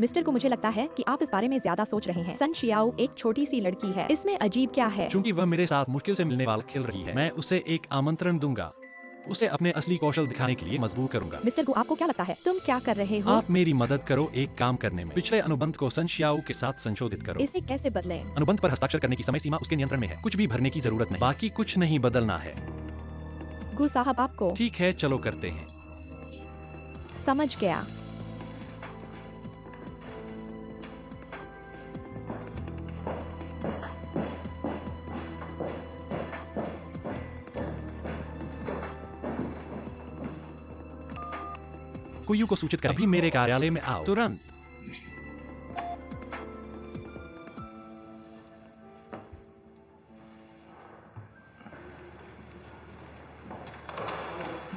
S3: मिस्टर को मुझे लगता है कि आप इस बारे में ज्यादा सोच रहे हैं। सन शियाओ एक छोटी सी लड़की है, इसमें अजीब क्या है?
S1: चूंकि वह मेरे साथ मुश्किल से मिलने वाला खेल रही है, मैं उसे एक आमंत्रण दूंगा। उसे अपने असली कौशल दिखाने के लिए मजबूर करूंगा।
S3: मिस्टर गु, आपको क्या लगता है तुम क्या कर रहे हो?
S1: आप मेरी मदद करो एक काम करने में। पिछले अनुबंध को सन शियाओ के साथ संशोधित करो।
S3: इसे कैसे बदलें?
S1: अनुबंध पर हस्ताक्षर करने की समय सीमा उसके नियंत्रण में है। कुछ भी भरने की जरूरत नहीं। बाकी कुछ नहीं बदलना है।
S3: गु साहब, आपको
S1: ठीक है, चलो करते हैं।
S3: समझ गया।
S1: कुयू को सूचित कर अभी मेरे कार्यालय में आओ तुरंत।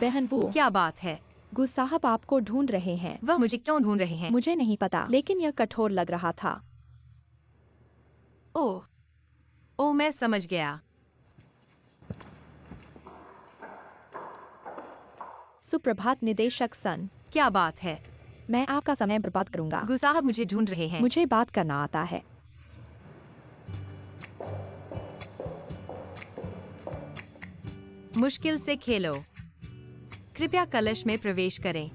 S3: बहन वो
S2: क्या बात है?
S3: गु साहब आपको ढूंढ रहे हैं।
S2: वह मुझे क्यों ढूंढ रहे हैं?
S3: मुझे नहीं पता, लेकिन यह कठोर लग रहा था।
S2: ओह, मैं समझ गया।
S3: सुप्रभात निदेशक सन।
S2: क्या बात है?
S3: मैं आपका समय बर्बाद करूंगा।
S2: गु साहब मुझे ढूंढ रहे हैं।
S3: मुझे बात करना आता है।
S2: मुश्किल से खेलो। कृपया कलश में प्रवेश करें।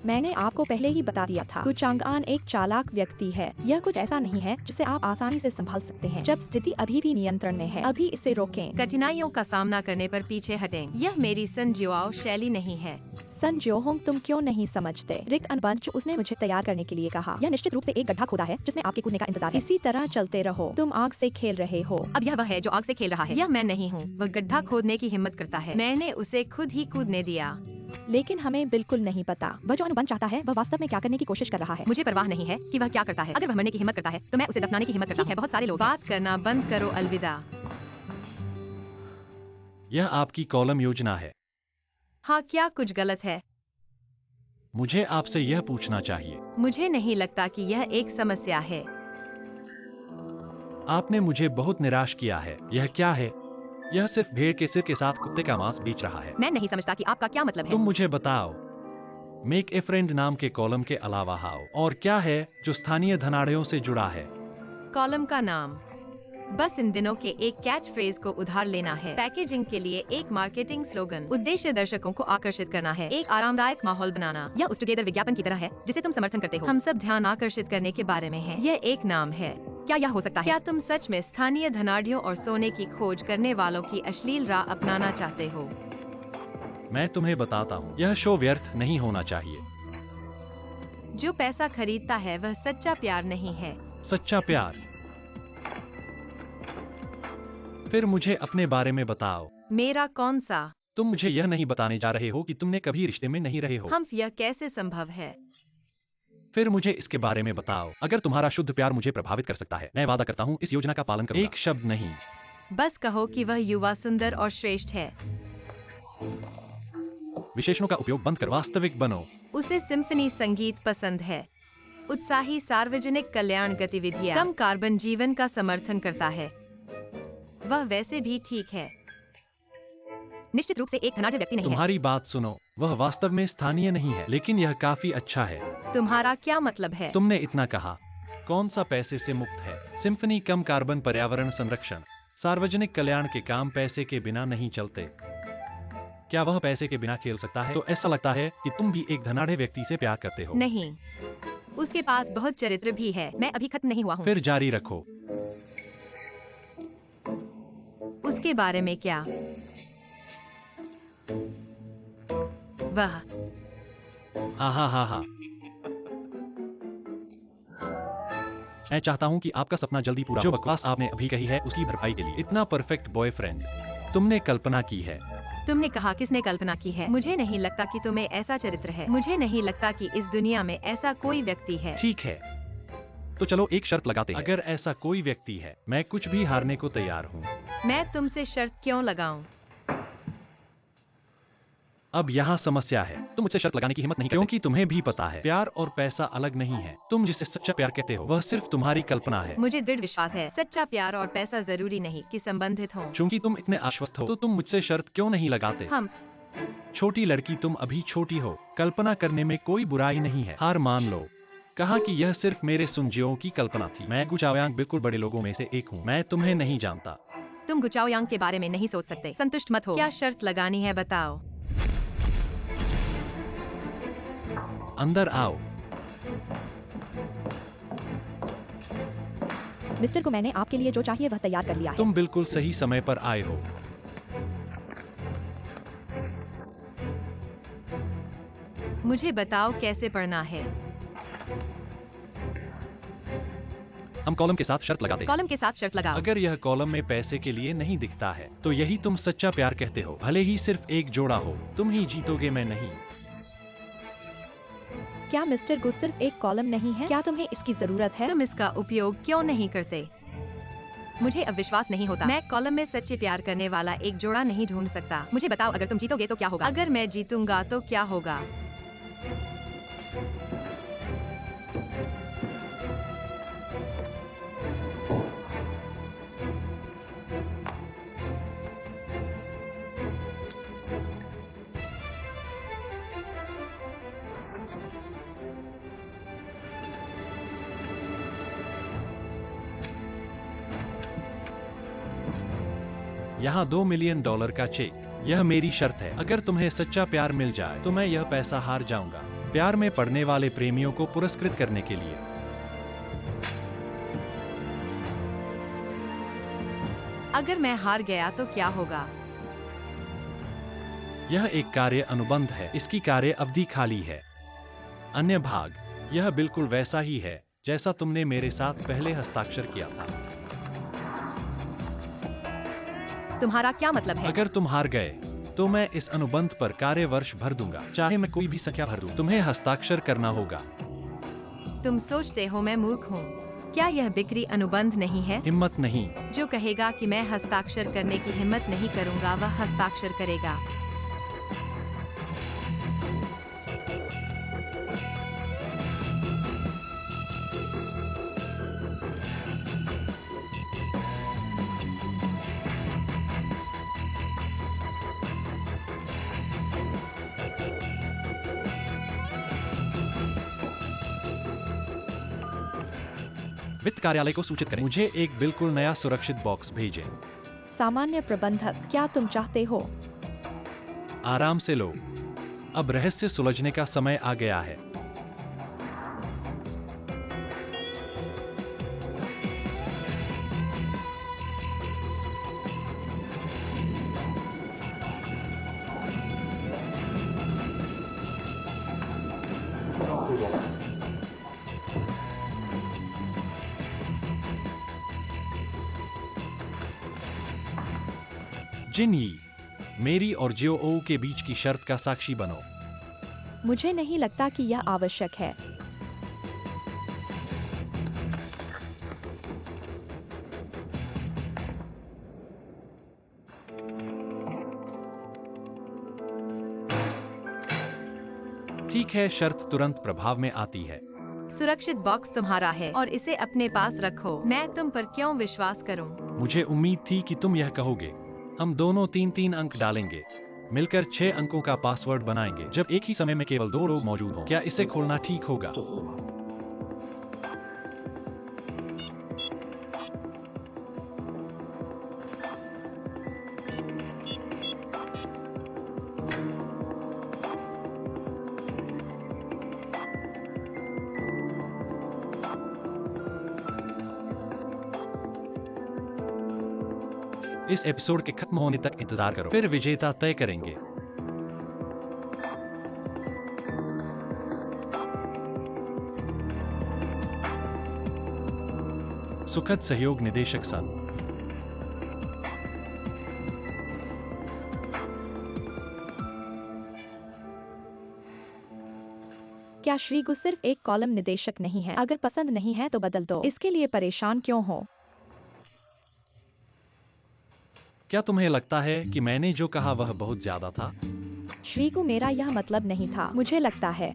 S3: मैंने आपको पहले ही बता दिया था, कुचांगान एक चालाक व्यक्ति है। यह कुछ ऐसा नहीं है जिसे आप आसानी से संभाल सकते हैं। जब स्थिति अभी भी नियंत्रण में है, अभी इसे रोकें।
S2: कठिनाइयों का सामना करने पर पीछे हटें। यह मेरी सन जियोआओ शैली नहीं है।
S3: सन जियोहोंग, तुम क्यों नहीं समझते? रिक अनुबंध जो उसने मुझे तैयार करने के लिए कहा, यह निश्चित रूप से एक गड्ढा खोदा है जिसमें आपके कूदने का इंतजार है। इसी तरह चलते रहो। तुम आग से खेल रहे हो।
S2: अब यह वह है जो आग से खेल रहा है। यह मैं नहीं हूँ। वह गड्ढा खोदने की हिम्मत करता है। मैंने उसे खुद ही कूदने दिया।
S3: लेकिन हमें बिल्कुल नहीं पता वह जो अनुबंध चाहता है वह वास्तव में क्या करने की कोशिश कर रहा है।
S2: मुझे परवाह नहीं है कि वह क्या करता है। अगर वह मरने की हिम्मत करता है तो मैं उसे दफनाने की हिम्मत करता हूँ। बहुत सारे लोग। बात करना बंद करो, अलविदा।
S1: यह आपकी कॉलम योजना है।
S2: हाँ, क्या कुछ गलत है?
S1: मुझे आपसे यह पूछना चाहिए।
S2: मुझे नहीं लगता कि यह एक समस्या है।
S1: आपने मुझे बहुत निराश किया है। यह क्या है? यह सिर्फ भेड़ के सिर के साथ कुत्ते का मांस बेच रहा है।
S2: मैं नहीं समझता कि आपका क्या मतलब है।
S1: तुम मुझे बताओ। मेक ए फ्रेंड नाम के कॉलम के अलावा हाउ और क्या है जो स्थानीय धनाढ़यों से जुड़ा है?
S2: कॉलम का नाम बस इन दिनों के एक कैच फ्रेज को उधार लेना है। पैकेजिंग के लिए एक मार्केटिंग स्लोगन। उद्देश्य दर्शकों को आकर्षित करना है। एक आरामदायक माहौल बनाना। यह उस टुगेदर विज्ञापन की तरह है जिसे तुम समर्थन करते हो। हम सब ध्यान आकर्षित करने के बारे में है। यह एक नाम है। क्या यह हो सकता है? क्या तुम सच में स्थानीय धनाढ़यों और सोने की खोज करने वालों की अश्लील राह अपनाना चाहते हो?
S1: मैं तुम्हें बताता हूँ, यह शो व्यर्थ नहीं होना चाहिए।
S2: जो पैसा खरीदता है वह सच्चा प्यार नहीं है।
S1: सच्चा प्यार? फिर मुझे अपने बारे में बताओ।
S2: मेरा कौन सा?
S1: तुम मुझे यह नहीं बताने जा रहे हो कि तुमने कभी रिश्ते में नहीं रहे हो।
S2: हम यह कैसे संभव है?
S1: फिर मुझे इसके बारे में बताओ। अगर तुम्हारा शुद्ध प्यार मुझे प्रभावित कर सकता है, मैं वादा करता हूँ इस योजना का पालन करूंगा। एक शब्द नहीं।
S2: बस कहो कि वह युवा, सुंदर और श्रेष्ठ है।
S1: विशेषणों का उपयोग बंद कर वास्तविक बनो।
S2: उसे सिम्फनी संगीत पसंद है। उत्साही सार्वजनिक कल्याण गतिविधियां, कम कार्बन जीवन का समर्थन करता है। वह वैसे भी ठीक है। निश्चित रूप से एक धनाढ़ व्यक्ति नहीं है।
S1: तुम्हारी बात सुनो, वह वास्तव में स्थानीय नहीं है, लेकिन यह काफी अच्छा है।
S2: तुम्हारा क्या मतलब है?
S1: तुमने इतना कहा। कौन सा पैसे से मुक्त है? सिम्फनी कम कार्बन, पर्यावरण संरक्षण, सार्वजनिक कल्याण के काम पैसे के बिना नहीं चलते। क्या वह पैसे के बिना खेल सकता है? तो ऐसा लगता है कि तुम भी एक धनाढ़े व्यक्ति से प्यार करते हो।
S2: नहीं, उसके पास बहुत चरित्र भी है। मैं अभी खत्म नहीं हुआ हूँ।
S1: फिर जारी रखो।
S2: उसके बारे में क्या? वह
S1: हाँ। मैं चाहता हूँ कि आपका सपना जल्दी पूरा हो। जो बकवास आपने अभी कही है उसकी भरपाई के लिए इतना परफेक्ट बॉयफ्रेंड तुमने कल्पना की है।
S2: तुमने कहा किसने कल्पना की है? मुझे नहीं लगता कि तुम्हें ऐसा चरित्र है। मुझे नहीं लगता कि इस दुनिया में ऐसा कोई व्यक्ति है।
S1: ठीक है, तो चलो एक शर्त लगाते हैं। अगर ऐसा कोई व्यक्ति है, मैं कुछ भी हारने को तैयार हूँ।
S2: मैं तुमसे शर्त क्यों लगाऊं?
S1: अब यहाँ समस्या है, तुम मुझसे शर्त लगाने की हिम्मत नहीं करते, क्योंकि तुम्हें भी पता है प्यार और पैसा अलग नहीं है। तुम जिसे सच्चा प्यार कहते हो वह सिर्फ तुम्हारी कल्पना है।
S2: मुझे दृढ़ विश्वास है सच्चा प्यार और पैसा जरूरी नहीं कि संबंधित हों।
S1: चूंकि तुम इतने आश्वस्त हो तो तुम मुझसे शर्त क्यों नहीं लगाते?
S2: हम
S1: छोटी लड़की, तुम अभी छोटी हो, कल्पना करने में कोई बुराई नहीं है। हार मान लो। कहा कि यह सिर्फ मेरे सुनजियों की कल्पना थी। मैं गुचाव्यांग बिल्कुल बड़े लोगों में से एक हूँ। मैं तुम्हें नहीं जानता।
S2: तुम गुचाओयांग के बारे में नहीं सोच सकते। संतुष्ट मत हो। क्या शर्त लगानी है बताओ?
S1: अंदर आओ।
S3: मिस्टर को मैंने आपके लिए जो चाहिए वह तैयार कर लिया है।
S1: तुम बिल्कुल सही समय पर आए हो।
S2: मुझे बताओ कैसे पढ़ना है।
S1: हम कॉलम के साथ शर्त लगाते हैं।
S2: कॉलम के साथ शर्त लगाओ।
S1: अगर यह कॉलम में पैसे के लिए नहीं दिखता है तो यही तुम सच्चा प्यार कहते हो। भले ही सिर्फ एक जोड़ा हो, तुम ही जीतोगे, मैं नहीं।
S3: क्या मिस्टर को सिर्फ एक कॉलम नहीं है? क्या तुम्हें इसकी जरूरत है?
S2: तुम इसका उपयोग क्यों नहीं करते? मुझे अब विश्वास नहीं होता। मैं कॉलम में सच्चे प्यार करने वाला एक जोड़ा नहीं ढूंढ सकता। मुझे बताओ, अगर तुम जीतोगे तो क्या होगा? अगर मैं जीतूंगा तो क्या होगा?
S1: यहाँ $2 मिलियन का चेक। यह मेरी शर्त है। अगर तुम्हें सच्चा प्यार मिल जाए तो मैं यह पैसा हार जाऊंगा, प्यार में पड़ने वाले प्रेमियों को पुरस्कृत करने के लिए।
S2: अगर मैं हार गया तो क्या होगा?
S1: यह एक कार्य अनुबंध है। इसकी कार्य अवधि खाली है। अन्य भाग, यह बिल्कुल वैसा ही है जैसा तुमने मेरे साथ पहले हस्ताक्षर किया था।
S2: तुम्हारा क्या मतलब है?
S1: अगर तुम हार गए तो मैं इस अनुबंध पर कार्य वर्ष भर दूंगा, चाहे मैं कोई भी संख्या भर दूं। तुम्हें हस्ताक्षर करना होगा।
S2: तुम सोचते हो मैं मूर्ख हूँ? क्या यह बिक्री अनुबंध नहीं है?
S1: हिम्मत नहीं।
S2: जो कहेगा कि मैं हस्ताक्षर करने की हिम्मत नहीं करूंगा वह हस्ताक्षर करेगा।
S1: वित्त कार्यालय को सूचित करें, मुझे एक बिल्कुल नया सुरक्षित बॉक्स भेजें।
S3: सामान्य प्रबंधक, क्या तुम चाहते हो?
S1: आराम से लो, अब रहस्य सुलझने का समय आ गया है। जिन यी, मेरी और जियो के बीच की शर्त का साक्षी बनो।
S3: मुझे नहीं लगता कि यह आवश्यक है।
S1: ठीक है, शर्त तुरंत प्रभाव में आती है।
S2: सुरक्षित बॉक्स तुम्हारा है और इसे अपने पास रखो। मैं तुम पर क्यों विश्वास करूं?
S1: मुझे उम्मीद थी कि तुम यह कहोगे। हम दोनों 3-3 अंक डालेंगे, मिलकर 6 अंकों का पासवर्ड बनाएंगे जब एक ही समय में केवल 2 लोग मौजूद हों। क्या इसे खोलना ठीक होगा? इस एपिसोड के खत्म होने तक इंतजार करो, फिर विजेता तय करेंगे। सुखद सहयोग निदेशक सन।
S3: क्या श्रीगु सिर्फ एक कॉलम निदेशक नहीं है? अगर पसंद नहीं है तो बदल दो। इसके लिए परेशान क्यों हो?
S1: क्या तुम्हें लगता है कि मैंने जो कहा वह बहुत ज्यादा था?
S3: श्रीगु, मेरा यह मतलब नहीं था। मुझे लगता है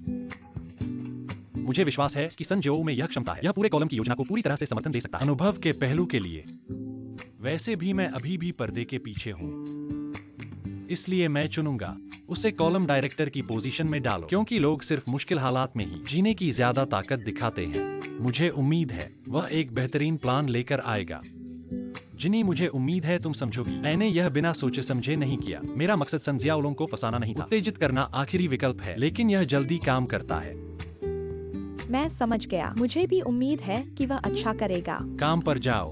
S1: मुझे विश्वास है कि संजो में यह क्षमता है। यह पूरे कॉलम की योजना को पूरी तरह से समर्थन दे सकता है। अनुभव के पहलू के लिए वैसे भी मैं अभी भी पर्दे के पीछे हूँ, इसलिए मैं चुनूंगा उसे कॉलम डायरेक्टर की पोजीशन में डालो, क्योंकि लोग सिर्फ मुश्किल हालात में ही जीने की ज्यादा ताकत दिखाते हैं। मुझे उम्मीद है वह एक बेहतरीन प्लान लेकर आएगा। जिनी, मुझे उम्मीद है तुम समझोगी। मैंने यह बिना सोचे समझे नहीं किया। मेरा मकसद सन जियाओलोंग को फंसाना नहीं था। उत्तेजित करना आखिरी विकल्प है, लेकिन यह जल्दी काम करता है।
S3: मैं समझ गया। मुझे भी उम्मीद है कि वह अच्छा करेगा।
S1: काम पर जाओ।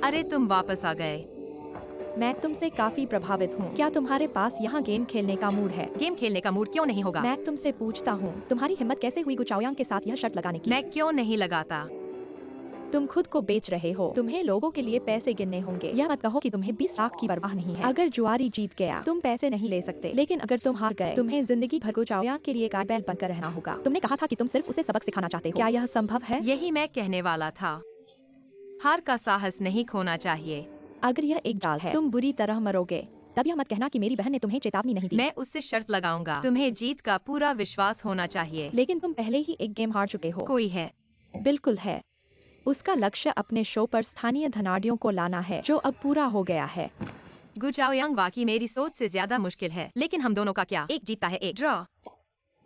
S2: अरे तुम वापस आ गए।
S3: मैं तुमसे काफी प्रभावित हूँ। क्या तुम्हारे पास यहाँ गेम खेलने का मूड है?
S2: गेम खेलने का मूड क्यों नहीं होगा?
S3: मैं तुमसे पूछता हूँ, तुम्हारी हिम्मत कैसे हुई गुचाओयांग के साथ यह शर्त लगाने की?
S2: मैं क्यों नहीं लगाता?
S3: तुम खुद को बेच रहे हो। तुम्हें लोगों के लिए पैसे गिनने होंगे। यह मत कहो कि तुम्हें 20 लाख की परवाह नहीं है। अगर जुआरी जीत गया तुम पैसे नहीं ले सकते, लेकिन अगर तुम हार गए तुम्हें जिंदगी भर गुचाओयांग के लिए बैल बनकर रहना होगा। तुमने कहा था कि तुम सिर्फ उसे सबक सिखाना चाहते हो। क्या यह संभव है?
S2: यही मैं कहने वाला था। हार का साहस नहीं खोना चाहिए।
S3: अगर यह एक जाल है, तुम बुरी तरह मरोगे। तब यह मत कहना कि मेरी बहन ने तुम्हें चेतावनी नहीं दी।
S2: मैं उससे शर्त लगाऊंगा। तुम्हें जीत का पूरा विश्वास होना चाहिए।
S3: लेकिन तुम पहले ही एक गेम हार चुके हो।
S2: कोई है।
S3: बिल्कुल है। उसका लक्ष्य अपने शो पर स्थानीय धनाढ़ियों को लाना है, जो अब पूरा हो गया है।
S2: गुचाओयांग वाकई मेरी सोच से ज्यादा मुश्किल है, लेकिन हम दोनों का क्या? एक जीतता है, एक ड्रॉ।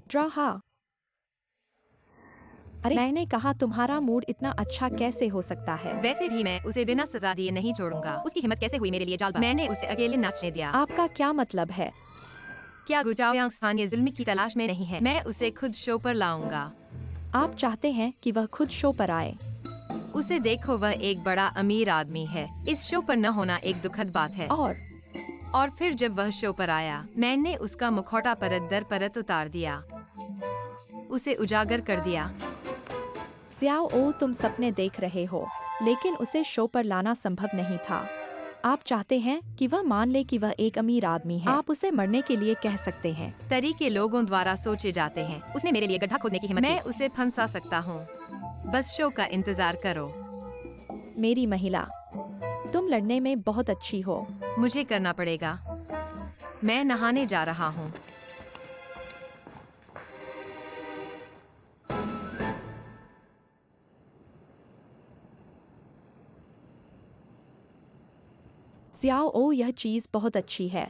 S3: ड्रॉ? हाँ। अरे मैंने कहा तुम्हारा मूड इतना अच्छा कैसे हो सकता है?
S2: वैसे भी मैं उसे बिना सजा दिए नहीं छोड़ूंगा। उसकी हिम्मत कैसे हुई मेरे लिए जालबाज? मैंने उसे अकेले नाचने दिया।
S3: आपका क्या मतलब है?
S2: क्या गुचाओयांग स्थानीय जुल्म की तलाश में नहीं है? मैं उसे खुद शो पर लाऊंगा।
S3: आप चाहते हैं कि वह खुद शो पर आए?
S2: उसे देखो, वह एक बड़ा अमीर आदमी है। इस शो पर न होना एक दुखद बात है। और फिर जब वह शो पर आया, मैंने उसका मुखौटा परत दर परत उतार दिया, उसे उजागर कर दिया।
S3: ज़ियाओ ओ, तुम सपने देख रहे हो, लेकिन उसे शो पर लाना संभव नहीं था। आप चाहते हैं कि वह मान ले कि वह एक अमीर आदमी है। आप उसे मरने के लिए कह सकते हैं।
S2: तरीके लोगों द्वारा सोचे जाते हैं। उसने मेरे लिए गड्ढा खोदने की हिम्मत की। मैं उसे फंसा सकता हूँ। बस शो का इंतजार करो।
S3: मेरी महिला, तुम लड़ने में बहुत अच्छी हो।
S2: मुझे करना पड़ेगा। मैं नहाने जा रहा हूँ।
S3: ज़ियाओ ओ, यह चीज बहुत अच्छी है।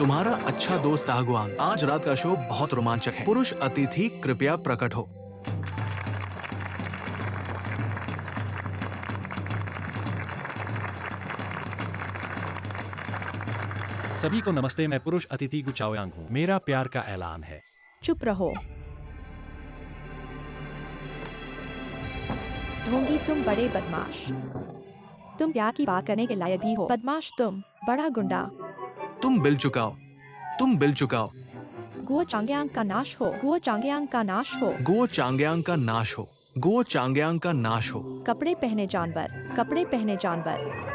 S4: तुम्हारा अच्छा दोस्त आगुआंग, आज रात का शो बहुत रोमांचक है। पुरुष अतिथि कृपया प्रकट हो।
S1: सभी को नमस्ते, मैं पुरुष अतिथि गुचाओयांग हूँ। मेरा प्यार का ऐलान है।
S3: चुप रहो ढोंगी, तुम बड़े बदमाश। तुम प्यार की बात करने के लायक भी हो। बदमाश तुम, बड़ा गुंडा।
S4: तुम बिल चुकाओ, तुम बिल चुकाओ।
S3: गुओ चांगयांग का नाश हो, गुओ चांगयांग का नाश हो।
S4: गुओ चांगयांग का नाश हो, गुओ चांगयांग का नाश हो।
S3: कपड़े पहने जानवर, कपड़े पहने जानवर।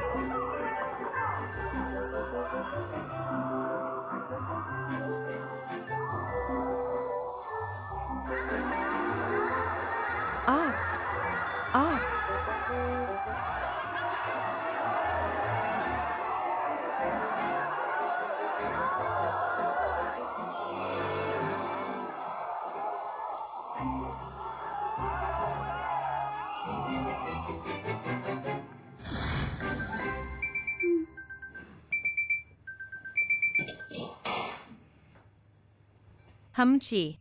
S2: हमची।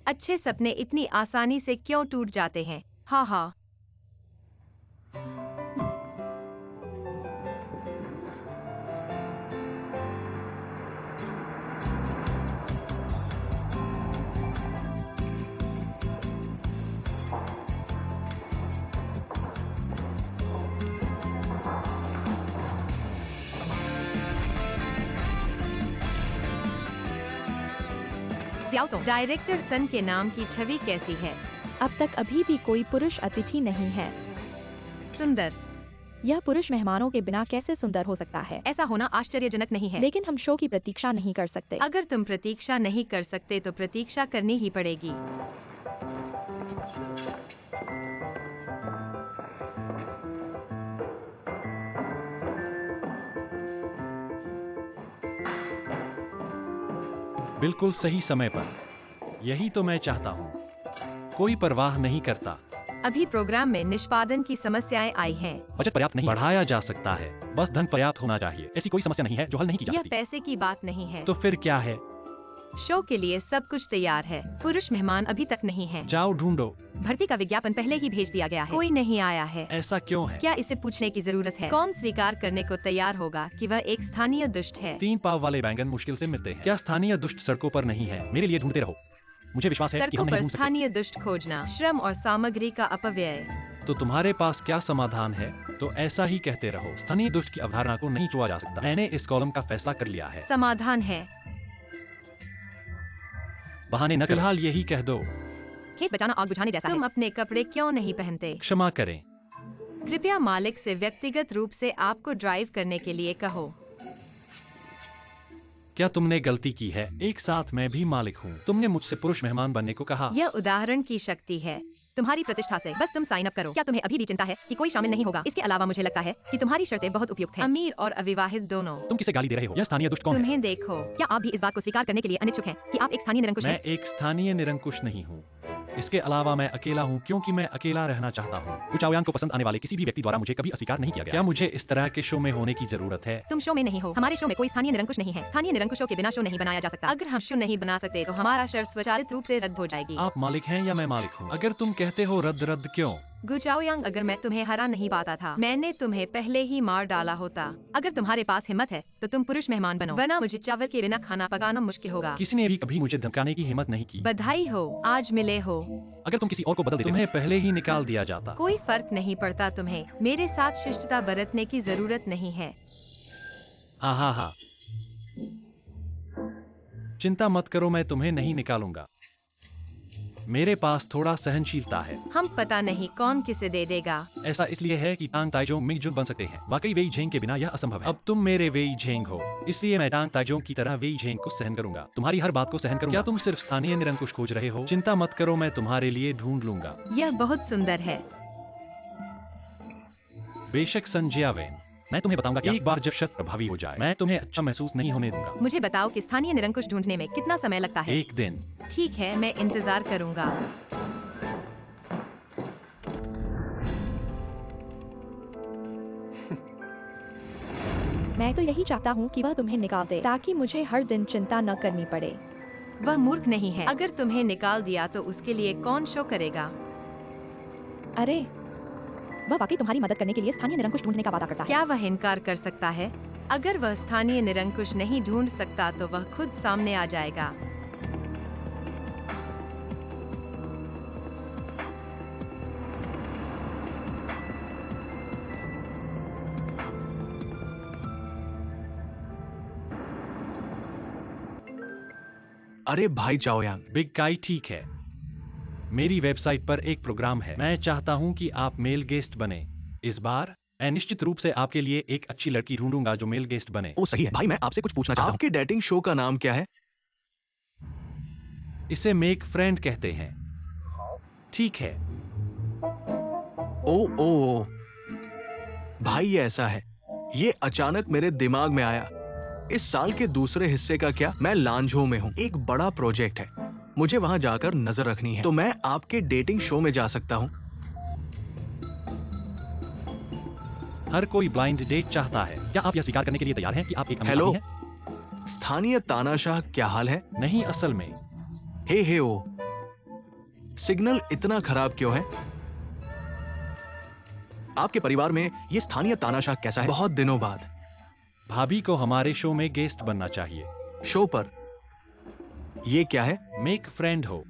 S2: अच्छे सपने इतनी आसानी से क्यों टूट जाते हैं? हाँ हाँ। डायरेक्टर सन के नाम की छवि कैसी है?
S3: अब तक अभी भी कोई पुरुष अतिथि नहीं है।
S2: सुंदर।
S3: यह पुरुष मेहमानों के बिना कैसे सुंदर हो सकता है?
S2: ऐसा होना आश्चर्यजनक नहीं है।
S3: लेकिन हम शो की प्रतीक्षा नहीं कर सकते।
S2: अगर तुम प्रतीक्षा नहीं कर सकते तो प्रतीक्षा करनी ही पड़ेगी।
S1: बिल्कुल सही समय पर। यही तो मैं चाहता हूँ। कोई परवाह नहीं करता।
S2: अभी प्रोग्राम में निष्पादन की समस्याएं आई हैं।
S1: बजट पर्याप्त नहीं बढ़ाया जा सकता है। बस धन पर्याप्त होना चाहिए। ऐसी कोई समस्या नहीं है जो हल नहीं की जा
S2: यह
S1: सकती।
S2: पैसे की बात नहीं है।
S1: तो फिर क्या है?
S2: शो के लिए सब कुछ तैयार है। पुरुष मेहमान अभी तक नहीं है।
S1: जाओ ढूंढो।
S2: भर्ती का विज्ञापन पहले ही भेज दिया गया है। कोई नहीं आया है।
S1: ऐसा क्यों है?
S2: क्या इसे पूछने की जरूरत है? कौन स्वीकार करने को तैयार होगा कि वह एक स्थानीय दुष्ट है?
S1: 3 पाव वाले बैंगन मुश्किल से मिलते हैं। क्या स्थानीय दुष्ट सड़कों पर नहीं है? मेरे लिए ढूंढते रहो। मुझे विश्वास है कि
S2: सड़कों
S1: हम नहीं
S2: पर
S1: ढूंढ सकते।
S2: स्थानीय दुष्ट खोजना, श्रम और सामग्री का अपव्यय।
S1: तो तुम्हारे पास क्या समाधान है? तो ऐसा ही कहते रहो। स्थानीय दुष्ट की अवधारणा को नहीं छुआ जा सकता। मैंने इस कॉलम का फैसला कर लिया है।
S2: समाधान है
S1: बहाने न फिलहाल यही कह दो।
S2: खेत बचाना आग बुझाने जैसा है। तुम अपने कपड़े क्यों नहीं पहनते?
S1: क्षमा करें।
S2: कृपया मालिक से व्यक्तिगत रूप से आपको ड्राइव करने के लिए कहो।
S1: क्या तुमने गलती की है? एक साथ मैं भी मालिक हूँ। तुमने मुझसे पुरुष मेहमान बनने को कहा।
S2: यह उदाहरण की शक्ति है तुम्हारी प्रतिष्ठा से। बस तुम साइन अप करो। क्या तुम्हें अभी भी चिंता है कि कोई शामिल नहीं होगा? इसके अलावा मुझे लगता है कि तुम्हारी शर्तें बहुत उपयुक्त हैं। अमीर और अविवाहित दोनों।
S1: तुम किसे गाली दे रहे हो? यह स्थानीय दुष्ट कौन है?
S2: तुम्हें देखो। क्या आप भी इस बात को स्वीकार करने के लिए अनिच्छुक हैं कि आप एक स्थानीय निरंकुश
S1: मैं
S2: हैं?
S1: एक स्थानीय निरंकुश नहीं हूँ। इसके अलावा मैं अकेला हूँ क्योंकि मैं अकेला रहना चाहता हूँ। गुचाओयांग को पसंद आने वाले किसी भी व्यक्ति द्वारा मुझे कभी अस्वीकार नहीं किया गया। क्या मुझे इस तरह के शो में होने की जरूरत है?
S2: तुम शो में नहीं हो। हमारे शो में कोई स्थानीय निरंकुश नहीं है। स्थानीय निरंकुशों के बिना शो नहीं बनाया जा सकता। अगर हम शो नहीं बना सकते तो हमारा शर्त स्वचालित रूप से रद्द हो जाएगी।
S1: आप मालिक हैं या मैं मालिक हूँ? अगर तुम कहते हो रद्द क्यों?
S2: गुचाओयांग, अगर मैं तुम्हें हरा नहीं पाता था, मैंने तुम्हें पहले ही मार डाला होता। अगर तुम्हारे पास हिम्मत है तो तुम पुरुष मेहमान बनो, वरना मुझे चावल के बिना खाना पकाना मुश्किल होगा।
S1: किसी ने भी कभी मुझे धमकाने की हिम्मत नहीं की।
S2: बधाई हो, आज मिले हो।
S1: अगर तुम किसी और को बदल देते तुम्हें पहले ही निकाल दिया जाता।
S2: कोई फर्क नहीं पड़ता तुम्हें। मेरे साथ शिष्टता बरतने की जरूरत नहीं है।
S1: हा। चिंता मत करो, मैं तुम्हें नहीं निकालूंगा। मेरे पास थोड़ा सहनशीलता है।
S2: हम पता नहीं कौन किसे दे देगा।
S1: ऐसा इसलिए है कि टांग ताइजोंग मिंगजुन बन सकते हैं। वाकई वेई झेंग के बिना यह असंभव है। अब तुम मेरे वेई झेंग हो, इसलिए मैं टांग ताइजोंग की तरह वेई झेंग को सहन करूंगा। तुम्हारी हर बात को सहन करूंगा। क्या तुम सिर्फ स्थानीय निरंकुश खोज रहे हो? चिंता मत करो, मैं तुम्हारे लिए ढूंढ लूंगा।
S2: यह बहुत सुंदर है।
S1: बेशक संजया वेन, मैं तुम्हें बताऊंगा कि एक बार जब शर्त प्रभावी हो जाए मैं तुम्हें अच्छा महसूस नहीं होने दूंगा।
S2: मुझे बताओ कि स्थानीय निरंकुश ढूंढने में कितना समय लगता है?
S1: 1 दिन।
S2: ठीक है, मैं इंतजार करूंगा।
S3: मैं तो यही चाहता हूँ कि वह तुम्हें निकाल दे ताकि मुझे हर दिन चिंता न करनी पड़े।
S2: वह मूर्ख नहीं है। अगर तुम्हें निकाल दिया तो उसके लिए कौन शो करेगा?
S3: अरे, वह वाकई तुम्हारी मदद करने के लिए स्थानीय निरंकुश ढूंढने का वादा करता है।
S2: क्या वह इनकार कर सकता है? अगर वह स्थानीय निरंकुश नहीं ढूंढ सकता तो वह खुद सामने आ जाएगा।
S4: अरे भाई चाओयांग,
S1: बिग काई ठीक है। मेरी वेबसाइट पर एक प्रोग्राम है। मैं चाहता हूँ कि आप मेल गेस्ट बने। इस बार मैं निश्चित रूप से आपके लिए एक अच्छी लड़की ढूंढूंगा जो मेल गेस्ट बने।
S4: ओ सही है भाई, मैं आपसे कुछ पूछना चाहता हूँ। आपके डेटिंग शो का नाम क्या है?
S1: इसे मेक फ्रेंड कहते हैं। ठीक है।
S4: ओ भाई, ये ऐसा है, ये अचानक मेरे दिमाग में आया। इस साल के दूसरे हिस्से का क्या? मैं लांझो में हूँ, एक बड़ा प्रोजेक्ट है, मुझे वहां जाकर नजर रखनी है। तो मैं आपके डेटिंग शो में जा सकता हूँ?
S1: हर कोई ब्लाइंड डेट चाहता है। क्या आप यह स्वीकार करने के लिए तैयार हैं कि आप एक अमीर
S4: हेलो?
S1: आदमी हैं?
S4: स्थानीय तानाशाह क्या हाल है?
S1: नहीं, असल में
S4: हे ओ, सिग्नल इतना खराब क्यों है? आपके परिवार में ये स्थानीय तानाशाह कैसा है? बहुत दिनों बाद।
S1: भाभी को हमारे शो में गेस्ट बनना चाहिए।
S4: शो पर? ये क्या है?
S1: मेक फ्रेंड हो।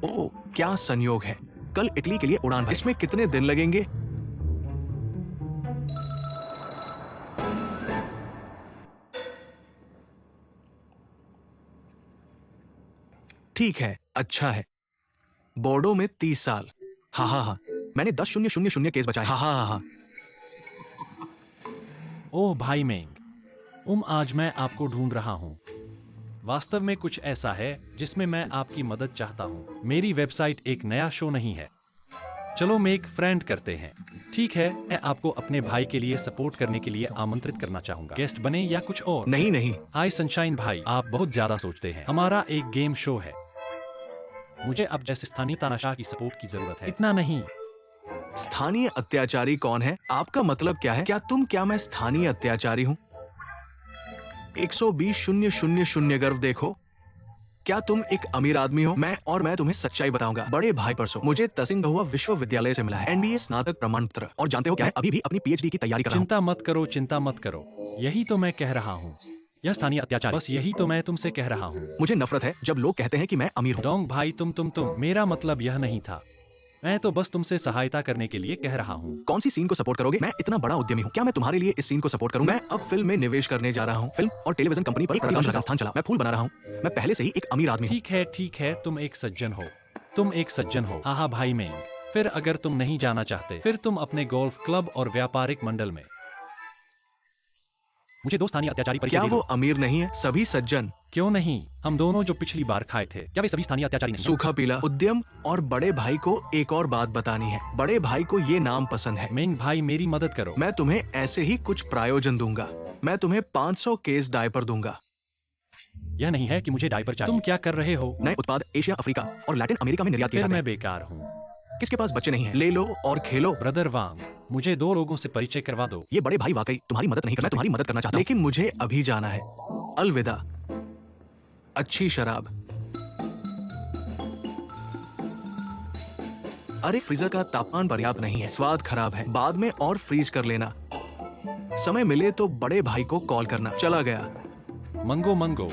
S4: ओह, क्या संयोग है। कल इटली के लिए उड़ान है। इसमें कितने दिन लगेंगे? ठीक है, अच्छा है। बोर्डो में 30 साल। हाँ, मैंने 10,000 केस बचाए। हाँ।
S1: ओह भाई मेंग, आज मैं आपको ढूंढ रहा हूँ। वास्तव में कुछ ऐसा है जिसमें मैं आपकी मदद चाहता हूँ। मेरी वेबसाइट एक नया शो नहीं है। चलो मेक फ्रेंड करते हैं। ठीक है, मैं आपको अपने भाई के लिए सपोर्ट करने के लिए आमंत्रित करना चाहूंगा। गेस्ट बने या कुछ और?
S4: नहीं।
S1: हाय सनशाइन भाई, आप बहुत ज्यादा सोचते हैं। हमारा एक गेम शो है। मुझे अब जैसे स्थानीय तानाशाह की सपोर्ट की जरूरत है। इतना नहीं।
S4: स्थानीय अत्याचारी कौन है? आपका मतलब क्या है? क्या मैं स्थानीय अत्याचारी हूँ? 120,000 गर्व देखो। क्या तुम एक अमीर आदमी हो? मैं तुम्हें सच्चाई बताऊंगा। बड़े भाई परसों मुझे तसिंगहुआ विश्वविद्यालय से मिला है, एनबीए स्नातक प्रमाण पत्र। और जानते हो क्या है? अभी भी अपनी पीएचडी की तैयारी कर रहा हूँ।
S1: चिंता मत करो। यही तो मैं कह रहा हूँ। यह स्थानीय अत्याचार, बस यही तो मैं तुमसे कह रहा हूँ।
S4: मुझे नफरत है जब लोग कहते हैं कि मैं अमीर हूँ।
S1: डोंग भाई, तुम मेरा मतलब यह नहीं था। मैं तो बस तुमसे सहायता करने के लिए कह रहा हूँ।
S4: कौन सी सीन को सपोर्ट करोगे? मैं इतना बड़ा उद्यमी हूँ, क्या मैं तुम्हारे लिए इस सीन को सपोर्ट करूँ? मैं अब फिल्म में निवेश करने जा रहा हूँ। फिल्म और टेलीविजन कंपनी पर प्रकाश का स्थान चला। मैं फूल बना रहा हूँ। मैं पहले से ही एक अमीर आदमी हूँ।
S1: ठीक है, तुम एक सज्जन हो। हाँ भाई मेंग। फिर अगर तुम नहीं जाना चाहते, फिर तुम अपने गोल्फ क्लब और व्यापारिक मंडल में मुझे 2 स्थानीय अत्याचारी परिचय
S4: क्या
S1: दे दो।
S4: वो अमीर नहीं है? सभी सज्जन।
S1: क्यों नहीं? हम दोनों जो पिछली बार खाए थे, क्या वे सभी स्थानीय अत्याचारी नहीं हैं?
S4: सूखा पीला उद्यम। और बड़े भाई को एक और बात बतानी है। बड़े भाई को ये नाम पसंद है।
S1: मेंग भाई, मेरी मदद करो।
S4: मैं तुम्हें ऐसे ही कुछ प्रायोजन दूंगा। मैं तुम्हें 500 केस डायपर दूंगा।
S1: यह नहीं है कि मुझे डायपर चाहिए। तुम क्या कर रहे हो?
S4: नए उत्पाद एशिया, अफ्रीका और लैटिन अमेरिका में निर्यात किए
S1: फिर
S4: जाते
S1: मैं
S4: हैं।
S1: बेकार हूँ।
S4: किसके पास बच्चे नहीं हैं? ले लो और खेलो।
S1: ब्रदर वांग, मुझे 2 लोगों से परिचय करवा दो।
S4: ये बड़े भाई वाकई तुम्हारी मदद नहीं कर सकते। मैं तुम्हारी मदद करना चाहता हूं, लेकिन मुझे अभी जाना है। अलविदा। अच्छी शराब। अरे, फ्रीजर का तापमान पर्याप्त नहीं है। स्वाद खराब है। बाद में और फ्रीज कर लेना। समय मिले तो बड़े भाई को कॉल करना। चला गया।
S1: मंगो।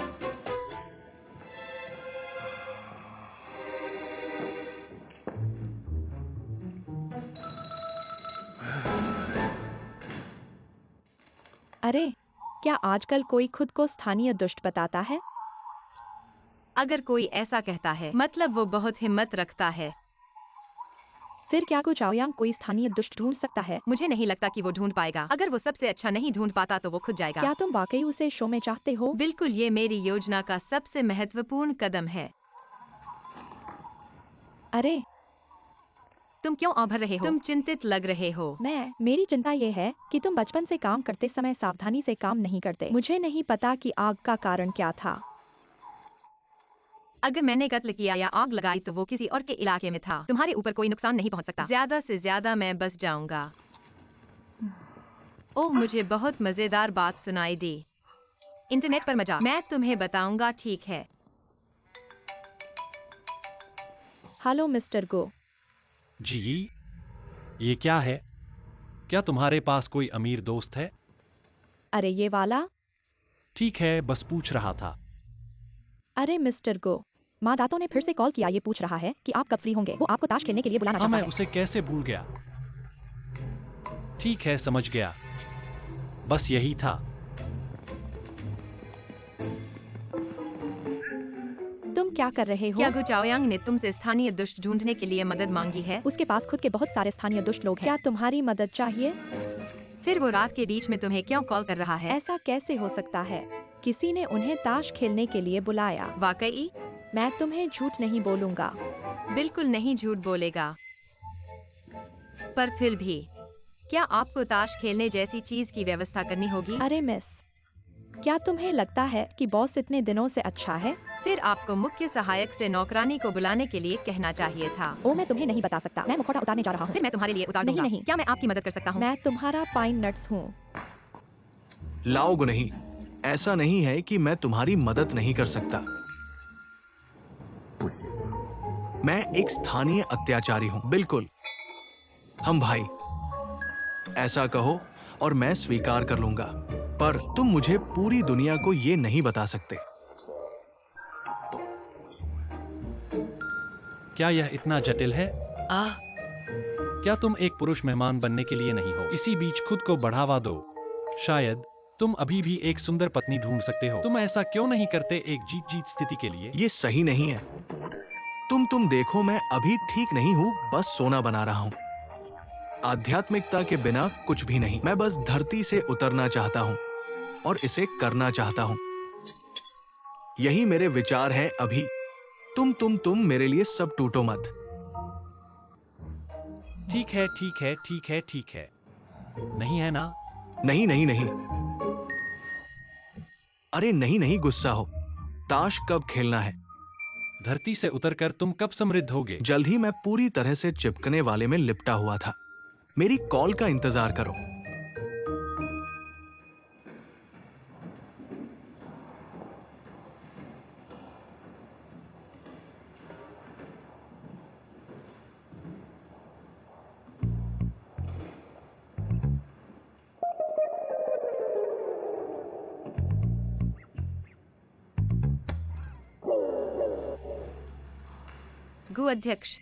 S3: अरे, क्या आजकल कोई खुद को स्थानीय दुष्ट बताता है?
S2: अगर कोई ऐसा कहता है, मतलब वो बहुत हिम्मत रखता है।
S3: फिर क्या कुछ आयोयांग कोई स्थानीय दुष्ट ढूंढ सकता है?
S2: मुझे नहीं लगता कि वो ढूंढ पाएगा। अगर वो सबसे अच्छा नहीं ढूंढ पाता तो वो खुद जाएगा।
S3: क्या तुम वाकई उसे शो में चाहते हो?
S2: बिल्कुल, ये मेरी योजना का सबसे महत्वपूर्ण कदम है।
S3: अरे,
S2: तुम क्यों औभर रहे हो? तुम चिंतित लग रहे हो।
S3: मेरी चिंता ये है कि तुम बचपन से काम करते समय सावधानी से काम नहीं करते। मुझे नहीं पता कि आग का कारण क्या था।
S2: अगर मैंने कत्ल किया या आग लगाई तो वो किसी और के इलाके में था। तुम्हारे ऊपर कोई नुकसान नहीं पहुंच सकता। ज्यादा से ज्यादा मैं बस जाऊंगा। ओह, मुझे बहुत मजेदार बात सुनाई दी। इंटरनेट पर मजाक। मैं तुम्हें बताऊंगा, ठीक है?
S3: हेलो मिस्टर गो।
S1: जी, ये क्या है? क्या तुम्हारे पास कोई अमीर दोस्त है?
S3: अरे, ये वाला?
S1: ठीक है, बस पूछ रहा था।
S3: अरे मिस्टर गो, माँ दातो ने फिर से कॉल किया। ये पूछ रहा है कि आप कब फ्री होंगे। वो आपको ताश खेलने के लिए बुलाना
S1: हाँ,
S3: चाहता
S1: मैं
S3: है।
S1: उसे कैसे भूल गया। ठीक है, समझ गया। बस यही था।
S3: तुम क्या कर रहे हो?
S2: क्या गु चाओयांग ने तुमसे स्थानीय दुष्ट ढूंढने के लिए मदद मांगी है?
S3: उसके पास खुद के बहुत सारे स्थानीय दुष्ट लोग हैं। क्या तुम्हारी मदद चाहिए?
S2: फिर वो रात के बीच में तुम्हें क्यों कॉल कर रहा है?
S3: ऐसा कैसे हो सकता है? किसी ने उन्हें ताश खेलने के लिए बुलाया।
S2: वाकई?
S3: मैं तुम्हें झूठ नहीं बोलूंगा।
S2: बिल्कुल नहीं झूठ बोलेगा। पर फिर भी, क्या आपको ताश खेलने जैसी चीज की व्यवस्था करनी होगी?
S3: अरे मिस, क्या तुम्हें लगता है कि बॉस इतने दिनों से अच्छा है?
S2: फिर आपको मुख्य सहायक से नौकरानी को बुलाने के लिए कहना चाहिए था।
S3: ओ, मैं तुम्हें नहीं बता सकता। मैं मुखौटा उतारने जा रहा हूँ।
S2: फिर मैं तुम्हारे लिए उतार
S3: नहीं,
S2: दूंगा।
S3: नहीं।
S2: क्या मैं आपकी मदद कर सकता हूँ?
S3: मैं तुम्हारा पाइन नट्स हूँ।
S4: लाओ नहीं। ऐसा नहीं है कि मैं तुम्हारी मदद नहीं कर सकता। मैं एक स्थानीय अत्याचारी हूं, बिल्कुल। हम भाई, ऐसा कहो और मैं स्वीकार कर लूंगा, पर तुम मुझे पूरी दुनिया को ये नहीं बता सकते।
S1: क्या यह इतना जटिल है? क्या तुम एक पुरुष मेहमान बनने के लिए नहीं हो? इसी बीच खुद को बढ़ावा दो। शायद तुम अभी भी एक सुंदर पत्नी ढूंढ सकते हो। तुम ऐसा क्यों नहीं करते एक जीत-जीत स्थिति के लिए?
S4: ये सही नहीं है। तुम देखो, मैं अभी ठीक नहीं हूं, बस सोना बना रहा हूं। आध्यात्मिकता के बिना कुछ भी नहीं। मैं बस धरती से उतरना चाहता हूं और इसे करना चाहता हूं। यही मेरे विचार हैं अभी। तुम मेरे लिए सब टूटो मत।
S1: ठीक है, ठीक है, ठीक है, ठीक है। नहीं है ना?
S4: नहीं नहीं नहीं। अरे नहीं नहीं, गुस्सा हो। ताश कब खेलना है?
S1: धरती से उतरकर तुम कब समृद्ध होगे?
S4: जल्द ही। मैं पूरी तरह से चिपकने वाले में लिपटा हुआ था। मेरी कॉल का इंतजार करो।
S2: गु अध्यक्ष।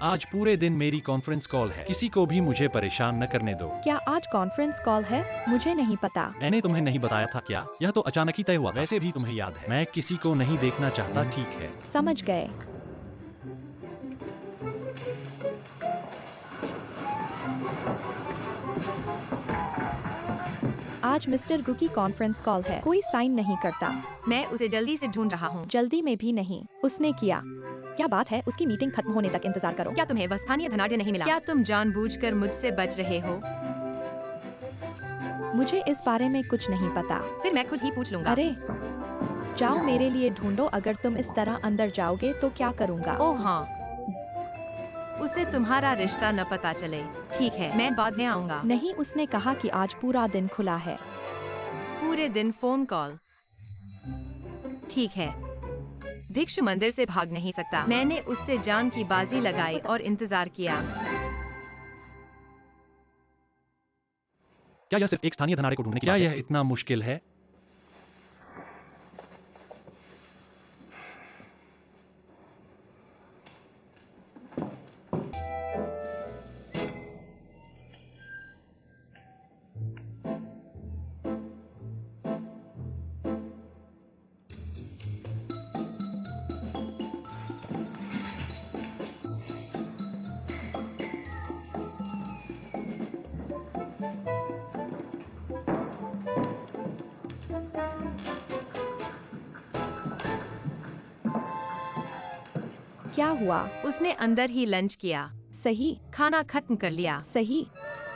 S1: आज पूरे दिन मेरी कॉन्फ्रेंस कॉल है। किसी को भी मुझे परेशान न करने दो।
S3: क्या आज कॉन्फ्रेंस कॉल है? मुझे नहीं पता।
S1: मैंने तुम्हें नहीं बताया था क्या? यह तो अचानक ही तय हुआ। वैसे भी तुम्हें याद है, मैं किसी को नहीं देखना चाहता, ठीक है?
S3: समझ गए। आज मिस्टर गु की कॉन्फ्रेंस कॉल है। कोई साइन नहीं करता।
S2: मैं उसे जल्दी से ढूंढ रहा हूँ।
S3: जल्दी में भी नहीं। उसने किया। क्या बात है? उसकी मीटिंग खत्म होने तक इंतजार करो।
S2: क्या तुम्हें वह स्थानीय धनाढ्य नहीं मिला? क्या तुम जानबूझकर मुझसे बच रहे हो?
S3: मुझे इस बारे में कुछ नहीं पता।
S2: फिर मैं खुद ही पूछ लूंगा।
S3: अरे जाओ, मेरे लिए ढूंढो। अगर तुम इस तरह अंदर जाओगे तो क्या करूंगा?
S2: ओह हाँ, उसे तुम्हारा रिश्ता न पता चले। ठीक है, मैं बाद में आऊंगा।
S3: नहीं, उसने कहा कि आज पूरा दिन खुला है।
S2: पूरे दिन फोन कॉल। ठीक है। भिक्षु मंदिर से भाग नहीं सकता। मैंने उससे जान की बाजी लगाई और इंतजार किया।
S1: क्या यह सिर्फ एक स्थानीय धनाढ्य को ढूंढने की बात है? क्या यह इतना मुश्किल है?
S3: क्या हुआ?
S2: उसने अंदर ही लंच किया।
S3: सही।
S2: खाना खत्म कर लिया
S3: सही।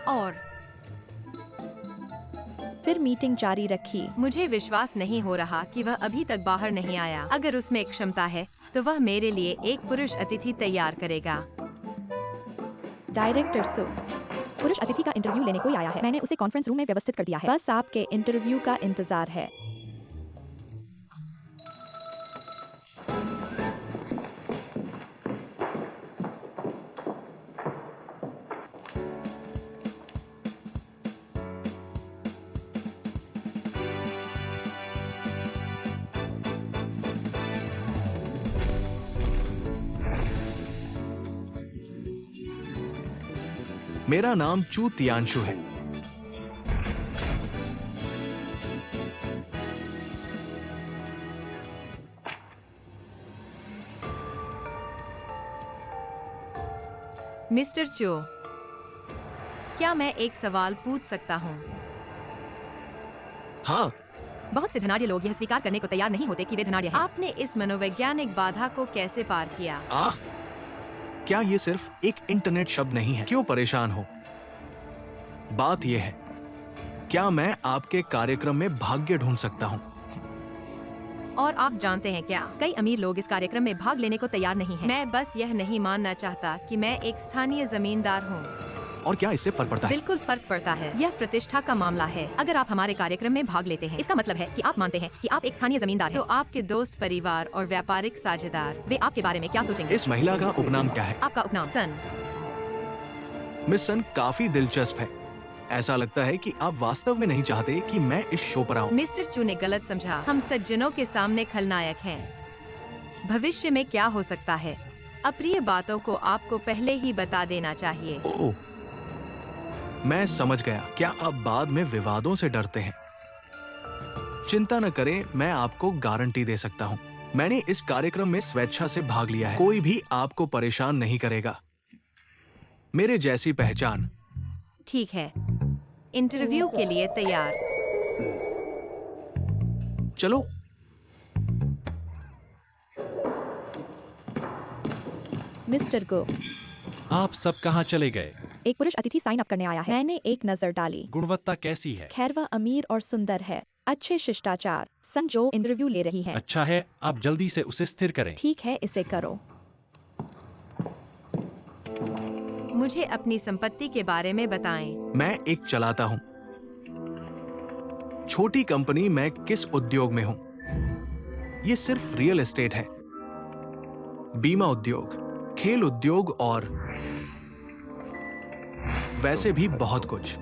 S2: और
S3: फिर मीटिंग जारी रखी।
S2: मुझे विश्वास नहीं हो रहा कि वह अभी तक बाहर नहीं आया। अगर उसमें क्षमता है तो वह मेरे लिए एक पुरुष अतिथि तैयार करेगा।
S3: डायरेक्टर सु, पुरुष अतिथि का इंटरव्यू लेने कोई आया है। मैंने उसे कॉन्फ्रेंस रूम में व्यवस्थित कर दिया है। बस आपके इंटरव्यू का इंतजार है।
S4: मेरा नाम चू तियांशु है।
S2: मिस्टर चो, क्या मैं एक सवाल पूछ सकता हूँ?
S4: हाँ,
S2: बहुत से धनाढ़ लोग यह स्वीकार करने को तैयार नहीं होते कि वे धनाढ़ हैं। आपने इस मनोवैज्ञानिक बाधा को कैसे पार किया?
S4: क्या ये सिर्फ एक इंटरनेट शब्द नहीं है? क्यों परेशान हो? बात यह है, क्या मैं आपके कार्यक्रम में भाग्य ढूंढ सकता हूँ?
S2: और आप जानते हैं क्या, कई अमीर लोग इस कार्यक्रम में भाग लेने को तैयार नहीं हैं। मैं बस यह नहीं मानना चाहता कि मैं एक स्थानीय जमींदार हूँ।
S4: और क्या इससे फर्क पड़ता है?
S2: बिल्कुल फर्क पड़ता है। यह प्रतिष्ठा का मामला है। अगर आप हमारे कार्यक्रम में भाग लेते हैं, इसका मतलब है कि आप मानते हैं कि आप एक स्थानीय जमींदार हैं। तो आपके दोस्त, परिवार और व्यापारिक साझेदार वे आपके बारे में क्या सोचेंगे?
S4: इस महिला का उपनाम क्या है?
S2: आपका उपनाम सन।
S4: मिस सन काफी दिलचस्प है। ऐसा लगता है कि आप वास्तव में नहीं चाहते कि मैं इस शो पर आऊं।
S2: मिस्टर चू ने गलत समझा। हम सज्जनों के सामने खलनायक हैं। भविष्य में क्या हो सकता है, अप्रिय बातों को आपको पहले ही बता देना चाहिए।
S4: ओह, मैं समझ गया। क्या आप बाद में विवादों से डरते हैं? चिंता न करें, मैं आपको गारंटी दे सकता हूं। मैंने इस कार्यक्रम में स्वेच्छा से भाग लिया है। कोई भी आपको परेशान नहीं करेगा। मेरे जैसी पहचान।
S2: ठीक है, इंटरव्यू के लिए तैयार।
S4: चलो।
S3: मिस्टर गो,
S1: आप सब कहाँ चले गए?
S3: एक पुरुष अतिथि साइन अप करने आया है। मैंने एक नजर डाली।
S1: गुणवत्ता कैसी है?
S3: खैर, वह अमीर और सुंदर है। अच्छे शिष्टाचार। सन जो इंटरव्यू ले रही है।
S1: अच्छा है, आप जल्दी से उसे स्थिर करें।
S3: ठीक है, इसे करो।
S2: मुझे अपनी संपत्ति के बारे में बताएं।
S4: मैं एक चलाता हूं। छोटी कंपनी। मैं किस उद्योग में हूं? ये सिर्फ रियल एस्टेट है, बीमा उद्योग, खेल उद्योग और वैसे भी बहुत कुछ।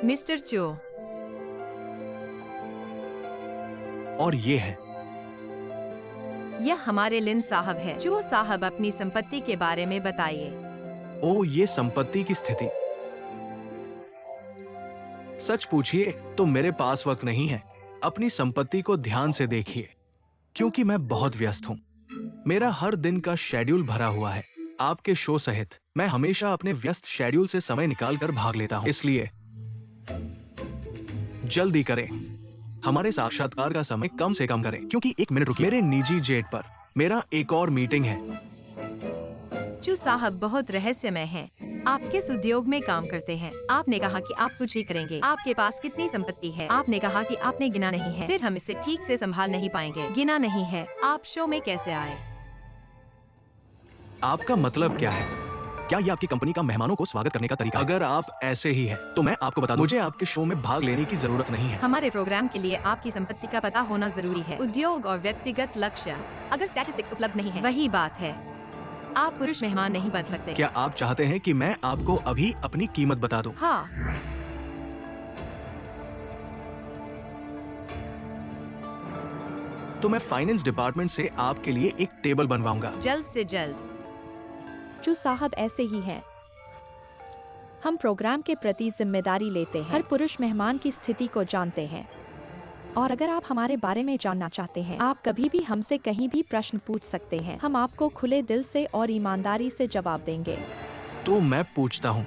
S2: मिस्टर चो,
S4: और ये है।
S2: यह हमारे लिन साहब है। चो साहब, अपनी संपत्ति के बारे में बताइए।
S4: ओ, ये संपत्ति की स्थिति। सच पूछिए तो मेरे पास वक्त नहीं है। अपनी संपत्ति को ध्यान से देखिए, क्योंकि मैं बहुत व्यस्त हूं। मेरा हर दिन का शेड्यूल भरा हुआ है। आपके शो सहित मैं हमेशा अपने व्यस्त शेड्यूल से समय निकालकर भाग लेता हूं। इसलिए जल्दी करें। हमारे साक्षात्कार का समय कम से कम करें, क्योंकि 1 मिनट रुकिए। मेरे निजी जेट पर मेरा एक और मीटिंग है।
S2: चू साहब बहुत रहस्यमय हैं। आप किस उद्योग में काम करते हैं? आपने कहा कि आप कुछ भी करेंगे। आपके पास कितनी संपत्ति है? आपने कहा कि आपने गिना नहीं है। फिर हम इसे ठीक से संभाल नहीं पाएंगे। गिना नहीं है। आप शो में कैसे आए?
S4: आपका मतलब क्या है? क्या ये आपकी कंपनी का मेहमानों को स्वागत करने का तरीका है? अगर आप ऐसे ही हैं, तो मैं आपको बता दूं, मुझे आपके शो में भाग लेने की जरूरत नहीं है।
S2: हमारे प्रोग्राम के लिए आपकी संपत्ति का पता होना जरूरी है। उद्योग और व्यक्तिगत लक्ष्य, अगर स्टैटिस्टिक्स उपलब्ध नहीं है, वही बात है। आप पुरुष मेहमान नहीं बन सकते।
S4: क्या आप चाहते हैं कि मैं आपको अभी अपनी कीमत बता दूं?
S2: हाँ।
S4: तो मैं फाइनेंस डिपार्टमेंट से आपके लिए एक टेबल बनवाऊंगा।
S2: जल्द से जल्द।
S3: चू साहब ऐसे ही हैं। हम प्रोग्राम के प्रति जिम्मेदारी लेते हैं। हर पुरुष मेहमान की स्थिति को जानते हैं। और अगर आप हमारे बारे में जानना चाहते हैं, आप कभी भी हमसे कहीं भी प्रश्न पूछ सकते हैं। हम आपको खुले दिल से और ईमानदारी से जवाब देंगे।
S4: तो मैं पूछता हूँ,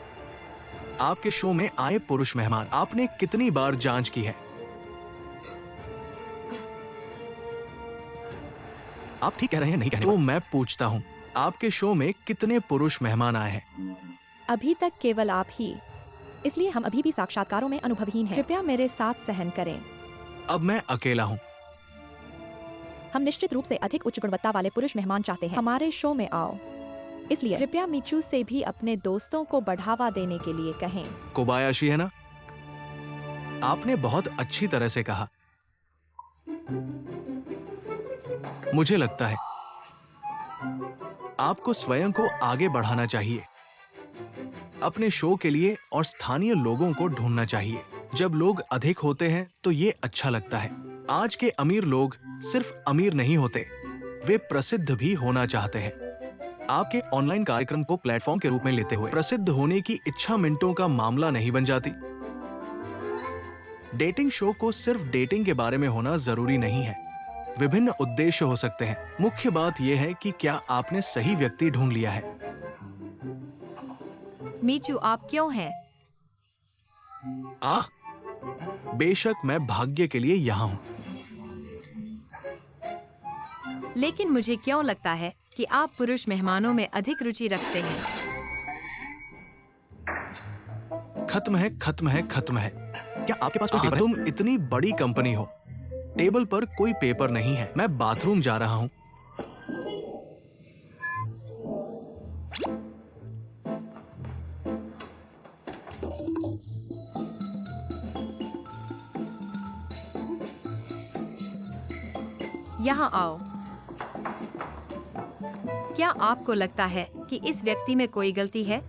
S4: आपके शो में आए पुरुष मेहमान आपने कितनी बार जांच की है? आप ठीक कह रहे हैं, नहीं कह रहे? तो मैं पूछता हूँ, आपके शो में कितने पुरुष मेहमान आए हैं?
S3: अभी तक केवल आप ही। इसलिए हम अभी भी साक्षात्कारों में अनुभवहीन हैं। कृपया मेरे साथ सहन करें।
S4: अब मैं अकेला हूँ।
S3: हम निश्चित रूप से अधिक उच्च गुणवत्ता वाले पुरुष मेहमान चाहते हैं। हमारे शो में आओ। इसलिए कृपया मिचू से भी अपने दोस्तों को बढ़ावा देने के लिए कहें।
S4: कोबायाशी है ना? आपने बहुत अच्छी तरह से कहा। मुझे लगता है आपको स्वयं को आगे बढ़ाना चाहिए, अपने शो के लिए और स्थानीय लोगों को ढूंढना चाहिए। जब लोग अधिक होते हैं तो ये अच्छा लगता है। आज के अमीर लोग सिर्फ अमीर नहीं होते, वे प्रसिद्ध भी होना चाहते हैं। आपके ऑनलाइन कार्यक्रम को प्लेटफॉर्म के रूप में लेते हुए प्रसिद्ध होने की इच्छा मिनटों का मामला नहीं बन जाती। डेटिंग शो को सिर्फ डेटिंग के बारे में होना जरूरी नहीं है, विभिन्न उद्देश्य हो सकते हैं। मुख्य बात यह है कि क्या आपने सही व्यक्ति ढूंढ लिया है।
S2: मीचू, आप क्यों हैं?
S4: बेशक मैं भाग्य के लिए यहाँ हूँ।
S2: लेकिन मुझे क्यों लगता है कि आप पुरुष मेहमानों में अधिक रुचि रखते हैं?
S4: खत्म है, खत्म है, खत्म है। क्या आपके पास कोई पेपर है? तुम इतनी बड़ी कंपनी हो, टेबल पर कोई पेपर नहीं है। मैं बाथरूम जा रहा हूँ।
S2: यहाँ आओ। क्या आपको लगता है कि इस व्यक्ति में कोई गलती है?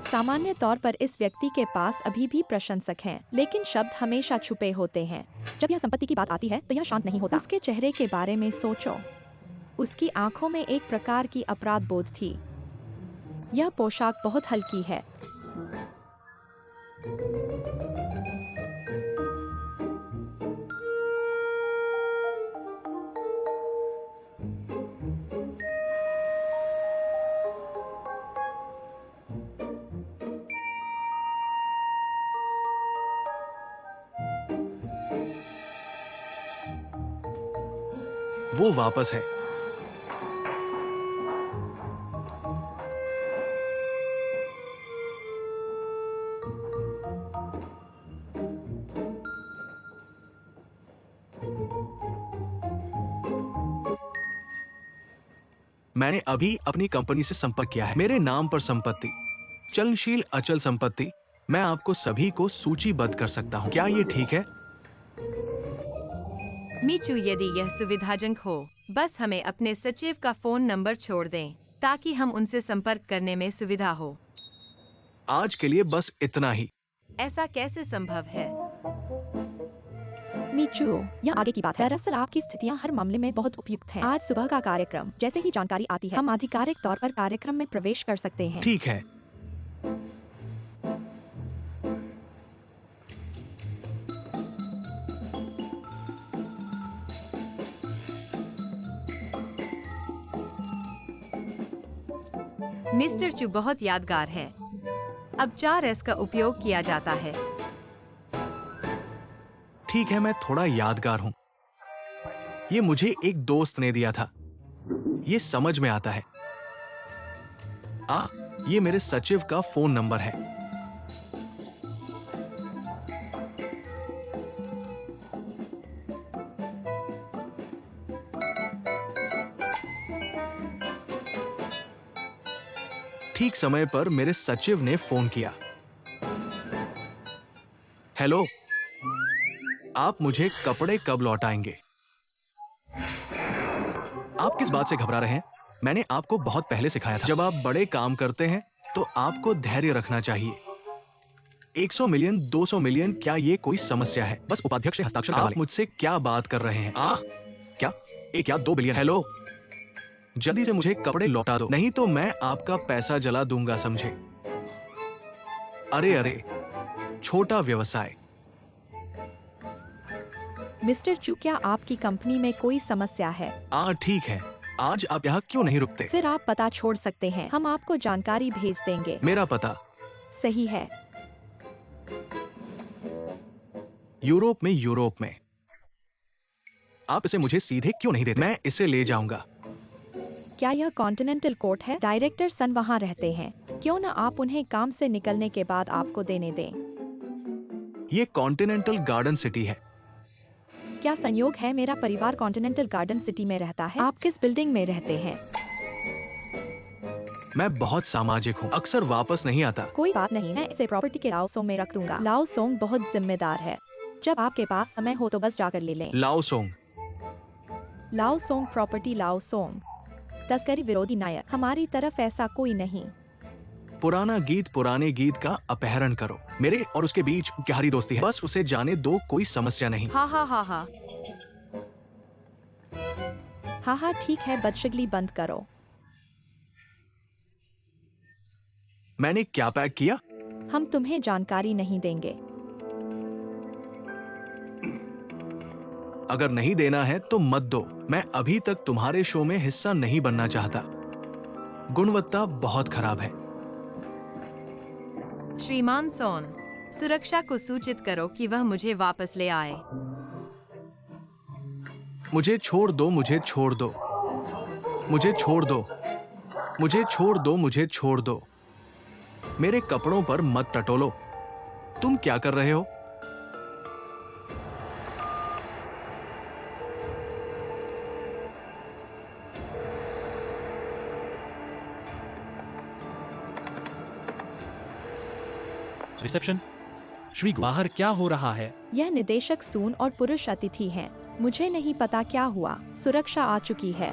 S3: सामान्य तौर पर इस व्यक्ति के पास अभी भी प्रशंसक हैं, लेकिन शब्द हमेशा छुपे होते हैं। जब यह संपत्ति की बात आती है तो यह शांत नहीं होता। उसके चेहरे के बारे में सोचो। उसकी आंखों में एक प्रकार की अपराध बोध थी। यह पोशाक बहुत हल्की है।
S4: वो वापस है। मैंने अभी अपनी कंपनी से संपर्क किया है। मेरे नाम पर संपत्ति, चलनशील अचल संपत्ति, मैं आपको सभी को सूचीबद्ध कर सकता हूं। क्या ये ठीक है?
S2: मीचू, यदि यह सुविधाजनक हो, बस हमें अपने सचिव का फोन नंबर छोड़ दें ताकि हम उनसे संपर्क करने में सुविधा हो।
S4: आज के लिए बस इतना ही।
S2: ऐसा कैसे संभव है?
S3: मीचू, यह आगे की बात है। दरअसल आपकी स्थितियां हर मामले में बहुत उपयुक्त हैं। आज सुबह का कार्यक्रम, जैसे ही जानकारी आती है, हम आधिकारिक तौर पर कार्यक्रम में प्रवेश कर सकते हैं।
S4: ठीक है।
S2: मिस्टर चू बहुत यादगार है। अब 4S का उपयोग किया जाता है।
S4: ठीक है, मैं थोड़ा यादगार हूं। ये मुझे एक दोस्त ने दिया था। ये समझ में आता है। ये मेरे सचिव का फोन नंबर है। ठीक समय पर मेरे सचिव ने फोन किया। हेलो, आप मुझे कपड़े कब लौटाएंगे? आप किस बात से घबरा रहे हैं? मैंने आपको बहुत पहले सिखाया था, जब आप बड़े काम करते हैं तो आपको धैर्य रखना चाहिए। 100 मिलियन, 200 मिलियन, क्या ये कोई समस्या है? बस उपाध्यक्ष से हस्ताक्षर करवा लें। आप मुझसे क्या बात कर रहे हैं? क्या 1 या 2 बिलियन? हेलो, जल्दी से मुझे कपड़े लौटा दो, नहीं तो मैं आपका पैसा जला दूंगा, समझे? अरे अरे, छोटा व्यवसाय।
S3: मिस्टर चू, क्या आपकी कंपनी में कोई समस्या है?
S4: ठीक है। आज आप यहाँ क्यों नहीं रुकते?
S3: फिर आप पता छोड़ सकते हैं, हम आपको जानकारी भेज देंगे।
S4: मेरा पता
S3: सही है।
S4: यूरोप में। आप इसे मुझे सीधे क्यों नहीं देते? मैं इसे ले जाऊंगा।
S3: क्या यह कॉन्टिनेंटल कोर्ट है? डायरेक्टर सन वहाँ रहते हैं। क्यों न आप उन्हें काम से निकलने के बाद आपको देने दें।
S4: ये कॉन्टिनेंटल गार्डन सिटी है।
S3: क्या संयोग है मेरा परिवार कॉन्टिनेंटल गार्डन सिटी में रहता है? आप किस बिल्डिंग में रहते हैं?
S4: मैं बहुत सामाजिक हूँ, अक्सर वापस नहीं आता।
S3: कोई बात नहीं, मैं इसे प्रॉपर्टी के लाओ सोंग में रख दूंगा। लाओ सोंग बहुत जिम्मेदार है। जब आपके पास समय हो तो बस जाकर ले लें।
S4: लाओ सोंग।
S3: लाओ सोंग प्रॉपर्टी लाओ सोंग। तस्करी विरोधी नायक। हमारी तरफ ऐसा कोई नहीं।
S4: पुराना गीत पुराने गीत का अपहरण करो। मेरे और उसके बीच गहरी दोस्ती है, बस उसे जाने दो, कोई समस्या नहीं।
S2: हाँ हाँ हाँ हाँ।
S3: हाँ हाँ ठीक है, बदशगली बंद करो।
S4: मैंने क्या पैक किया?
S3: हम तुम्हें जानकारी नहीं देंगे।
S4: अगर नहीं देना है तो मत दो। मैं अभी तक तुम्हारे शो में हिस्सा नहीं बनना चाहता। गुणवत्ता बहुत खराब है।
S2: श्रीमान सोन, सुरक्षा को सूचित करो कि वह मुझे वापस ले आए।
S4: मुझे छोड़ दो, मुझे छोड़ दो, मुझे छोड़ दो, मुझे छोड़ दो, मुझे छोड़ दो। मेरे कपड़ों पर मत टटोलो। तुम क्या कर रहे हो?
S1: रिसेप्शन। श्री बाहर क्या हो रहा है?
S3: यह निदेशक सून और पुरुष अतिथि हैं। मुझे नहीं पता क्या हुआ। सुरक्षा आ चुकी है।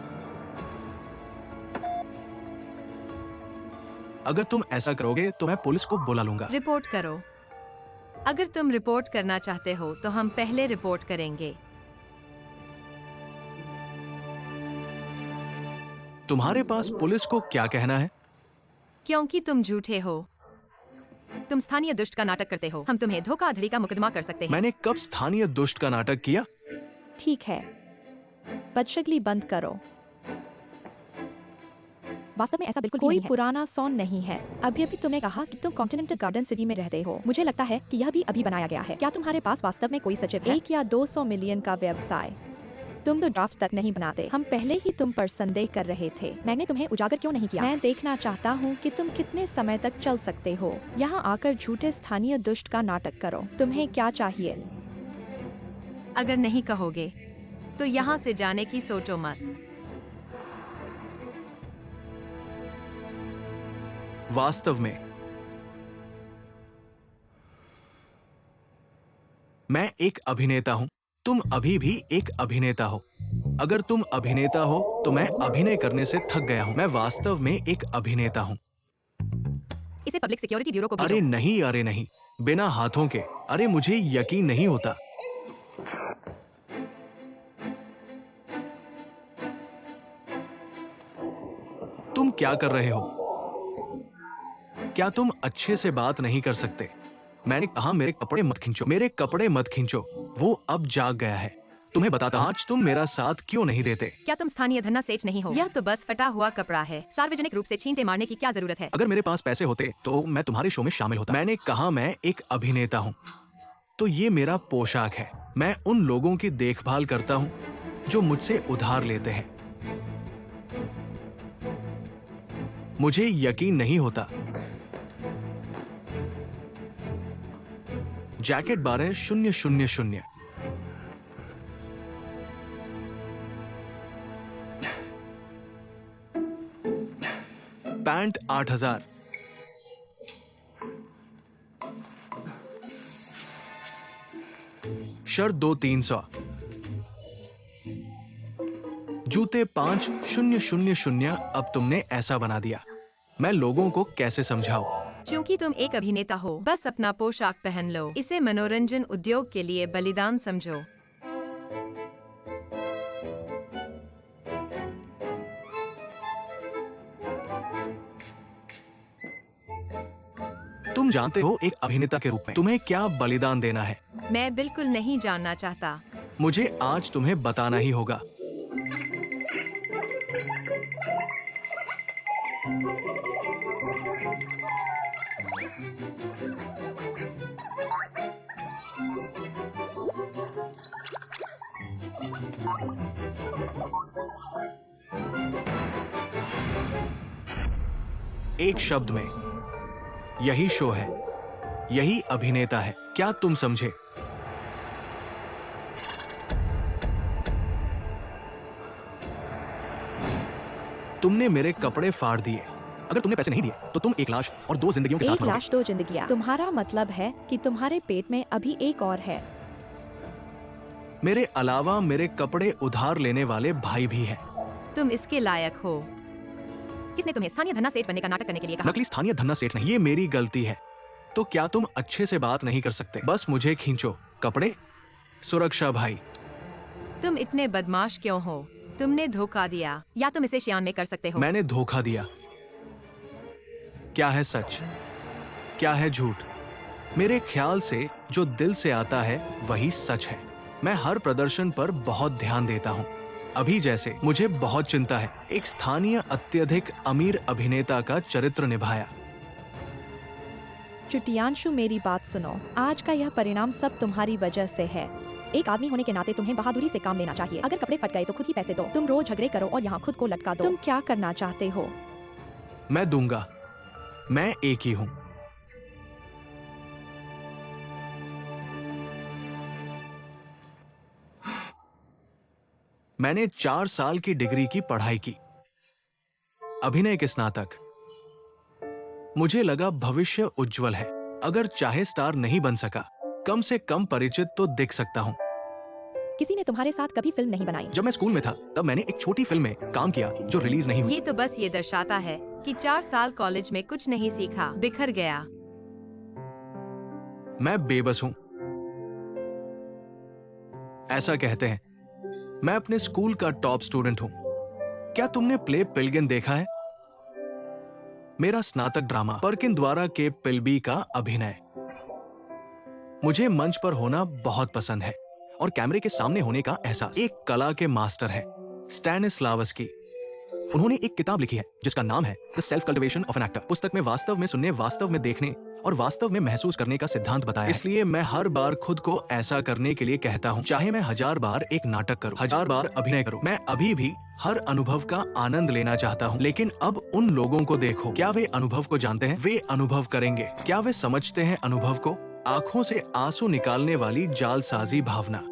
S4: अगर तुम ऐसा करोगे तो मैं पुलिस को बुला लूंगा।
S2: रिपोर्ट करो। अगर तुम रिपोर्ट करना चाहते हो तो हम पहले रिपोर्ट करेंगे।
S4: तुम्हारे पास पुलिस को क्या कहना है?
S2: क्योंकि तुम झूठे हो। तुम स्थानीय दुष्ट का नाटक करते हो। हम तुम्हें धोखाधड़ी का मुकदमा कर सकते हैं।
S4: मैंने कब स्थानीय दुष्ट का नाटक किया?
S3: ठीक है, बदशगली बंद करो। वास्तव में ऐसा बिल्कुल कोई नहीं है। पुराना सोन नहीं है। अभी अभी तुमने कहा कि तुम कॉन्टिनेंटल गार्डन सिटी में रहते हो। मुझे लगता है कि यह भी अभी बनाया गया है। क्या तुम्हारे पास वास्तव में कोई सचिव है? 1 या 200 मिलियन का व्यवसाय। तुम तो ड्राफ्ट तक नहीं बनाते। हम पहले ही तुम पर संदेह कर रहे थे। मैंने तुम्हें उजागर क्यों नहीं किया? मैं देखना चाहता हूँ कि तुम कितने समय तक चल सकते हो। यहाँ आकर झूठे स्थानीय दुष्ट का नाटक करो। तुम्हें क्या चाहिए?
S2: अगर नहीं कहोगे तो यहाँ से जाने की सोचो मत।
S4: वास्तव में मैं एक अभिनेता हूं। तुम अभी भी एक अभिनेता हो। अगर तुम अभिनेता हो तो मैं अभिनय करने से थक गया हूं। मैं वास्तव में एक अभिनेता हूं।
S2: इसे पब्लिक सिक्योरिटी ब्यूरो को भेजो।
S4: अरे नहीं, अरे नहीं, बिना हाथों के। अरे मुझे यकीन नहीं होता। तुम क्या कर रहे हो? क्या तुम अच्छे से बात नहीं कर सकते? मैंने कहा मेरे कपड़े मत खींचो, मेरे कपड़े मत खींचो। वो अब जाग गया है। तुम्हें बताता हूं, आज तुम मेरा साथ क्यों नहीं देते?
S2: क्या तुम स्थानीय धन्ना सेठ नहीं हो? यह तो बस फटा हुआ कपड़ा है। सार्वजनिक रूप से छींटे मारने की क्या जरूरत है?
S4: अगर मेरे पास पैसे होते तो मैं तुम्हारे शो में शामिल होता। मैंने कहा मैं एक अभिनेता हूँ, तो ये मेरा पोशाक है। मैं उन लोगों की देखभाल करता हूँ जो मुझसे उधार लेते हैं। मुझे यकीन नहीं होता। जैकेट 12,000। पैंट 8,000। शर्ट 2-300। जूते 5,000। अब तुमने ऐसा बना दिया। मैं लोगों को कैसे समझाऊं?
S2: क्योंकि तुम एक अभिनेता हो, बस अपना पोशाक पहन लो। इसे मनोरंजन उद्योग के लिए बलिदान समझो।
S4: तुम जानते हो एक अभिनेता के रूप में तुम्हें क्या बलिदान देना है।
S2: मैं बिल्कुल नहीं जानना चाहता।
S4: मुझे आज तुम्हें बताना ही होगा। एक शब्द में यही शो है, यही अभिनेता है। क्या तुम समझे? तुमने मेरे कपड़े फाड़ दिए। अगर तुमने पैसे नहीं दिए तो तुम एक लाश और 2 जिंदगियों के साथ
S3: एक
S4: मरोगे।
S3: लाश 2 जिंदगियां। तुम्हारा मतलब है कि तुम्हारे पेट में अभी एक और है।
S4: मेरे अलावा मेरे कपड़े उधार लेने वाले भाई भी हैं।
S2: तुम इसके लायक हो। किसने तुम्हें स्थानीय धन्ना सेठ बनने का नाटक करने के लिए कहा?
S4: नकली स्थानीय धन्ना सेठ नहीं, ये मेरी गलती है। तो क्या तुम अच्छे से बात नहीं कर सकते? बस मुझे खींचो। कपड़े, सुरक्षा भाई।
S2: तुम इतने बदमाश क्यों हो? तुमने धोखा दिया, या तुम इसे श्यान में कर सकते हो।
S4: मैंने धोखा दिया। क्या है सच, क्या है झूठ? मेरे ख्याल से जो दिल से आता है वही सच है। मैं हर प्रदर्शन पर बहुत ध्यान देता हूँ। अभी जैसे मुझे बहुत चिंता है। एक स्थानीय अत्यधिक अमीर अभिनेता का चरित्र निभाया।
S3: चुटियांशु, मेरी बात सुनो। आज का यह परिणाम सब तुम्हारी वजह से है। एक आदमी होने के नाते तुम्हें बहादुरी से काम लेना चाहिए। अगर कपड़े फट गए तो खुद ही पैसे दो। तुम रोज झगड़े करो और यहाँ खुद को लटका दो। तुम क्या करना चाहते हो?
S4: मैं दूंगा। मैं एक ही हूँ। मैंने 4 साल की डिग्री की पढ़ाई की, अभिनय के स्नातक। मुझे लगा भविष्य उज्जवल है। अगर चाहे स्टार नहीं बन सका, कम से कम परिचित तो दिख सकता हूँ।
S3: किसी ने तुम्हारे साथ कभी फिल्म नहीं बनाई?
S4: जब मैं स्कूल में था तब मैंने एक छोटी फिल्म में काम किया जो रिलीज नहीं हुई।
S2: ये तो बस ये दर्शाता है कि 4 साल कॉलेज में कुछ नहीं सीखा, बिखर गया।
S4: मैं बेबस हूं, ऐसा कहते हैं। मैं अपने स्कूल का टॉप स्टूडेंट हूं। क्या तुमने प्ले पिलगिन देखा है? मेरा स्नातक ड्रामा पर्किन द्वारा के पिलबी का अभिनय। मुझे मंच पर होना बहुत पसंद है और कैमरे के सामने होने का एहसास। एक कला के मास्टर है स्टैनिस्लावस्की। उन्होंने एक किताब लिखी है जिसका नाम है the self cultivation of an actor. पुस्तक में वास्तव में सुनने, वास्तव में देखने और वास्तव में महसूस करने का सिद्धांत बताया है। इसलिए मैं हर बार खुद को ऐसा करने के लिए कहता हूँ, चाहे मैं 1000 बार एक नाटक करूँ, 1000 बार अभिनय करूँ। मैं अभी भी हर अनुभव का आनंद लेना चाहता हूँ। लेकिन अब उन लोगों को देखो, क्या वे अनुभव को जानते हैं? वे अनुभव करेंगे। क्या वे समझते हैं अनुभव को? आंखों से आंसू निकालने वाली जालसाजी भावना,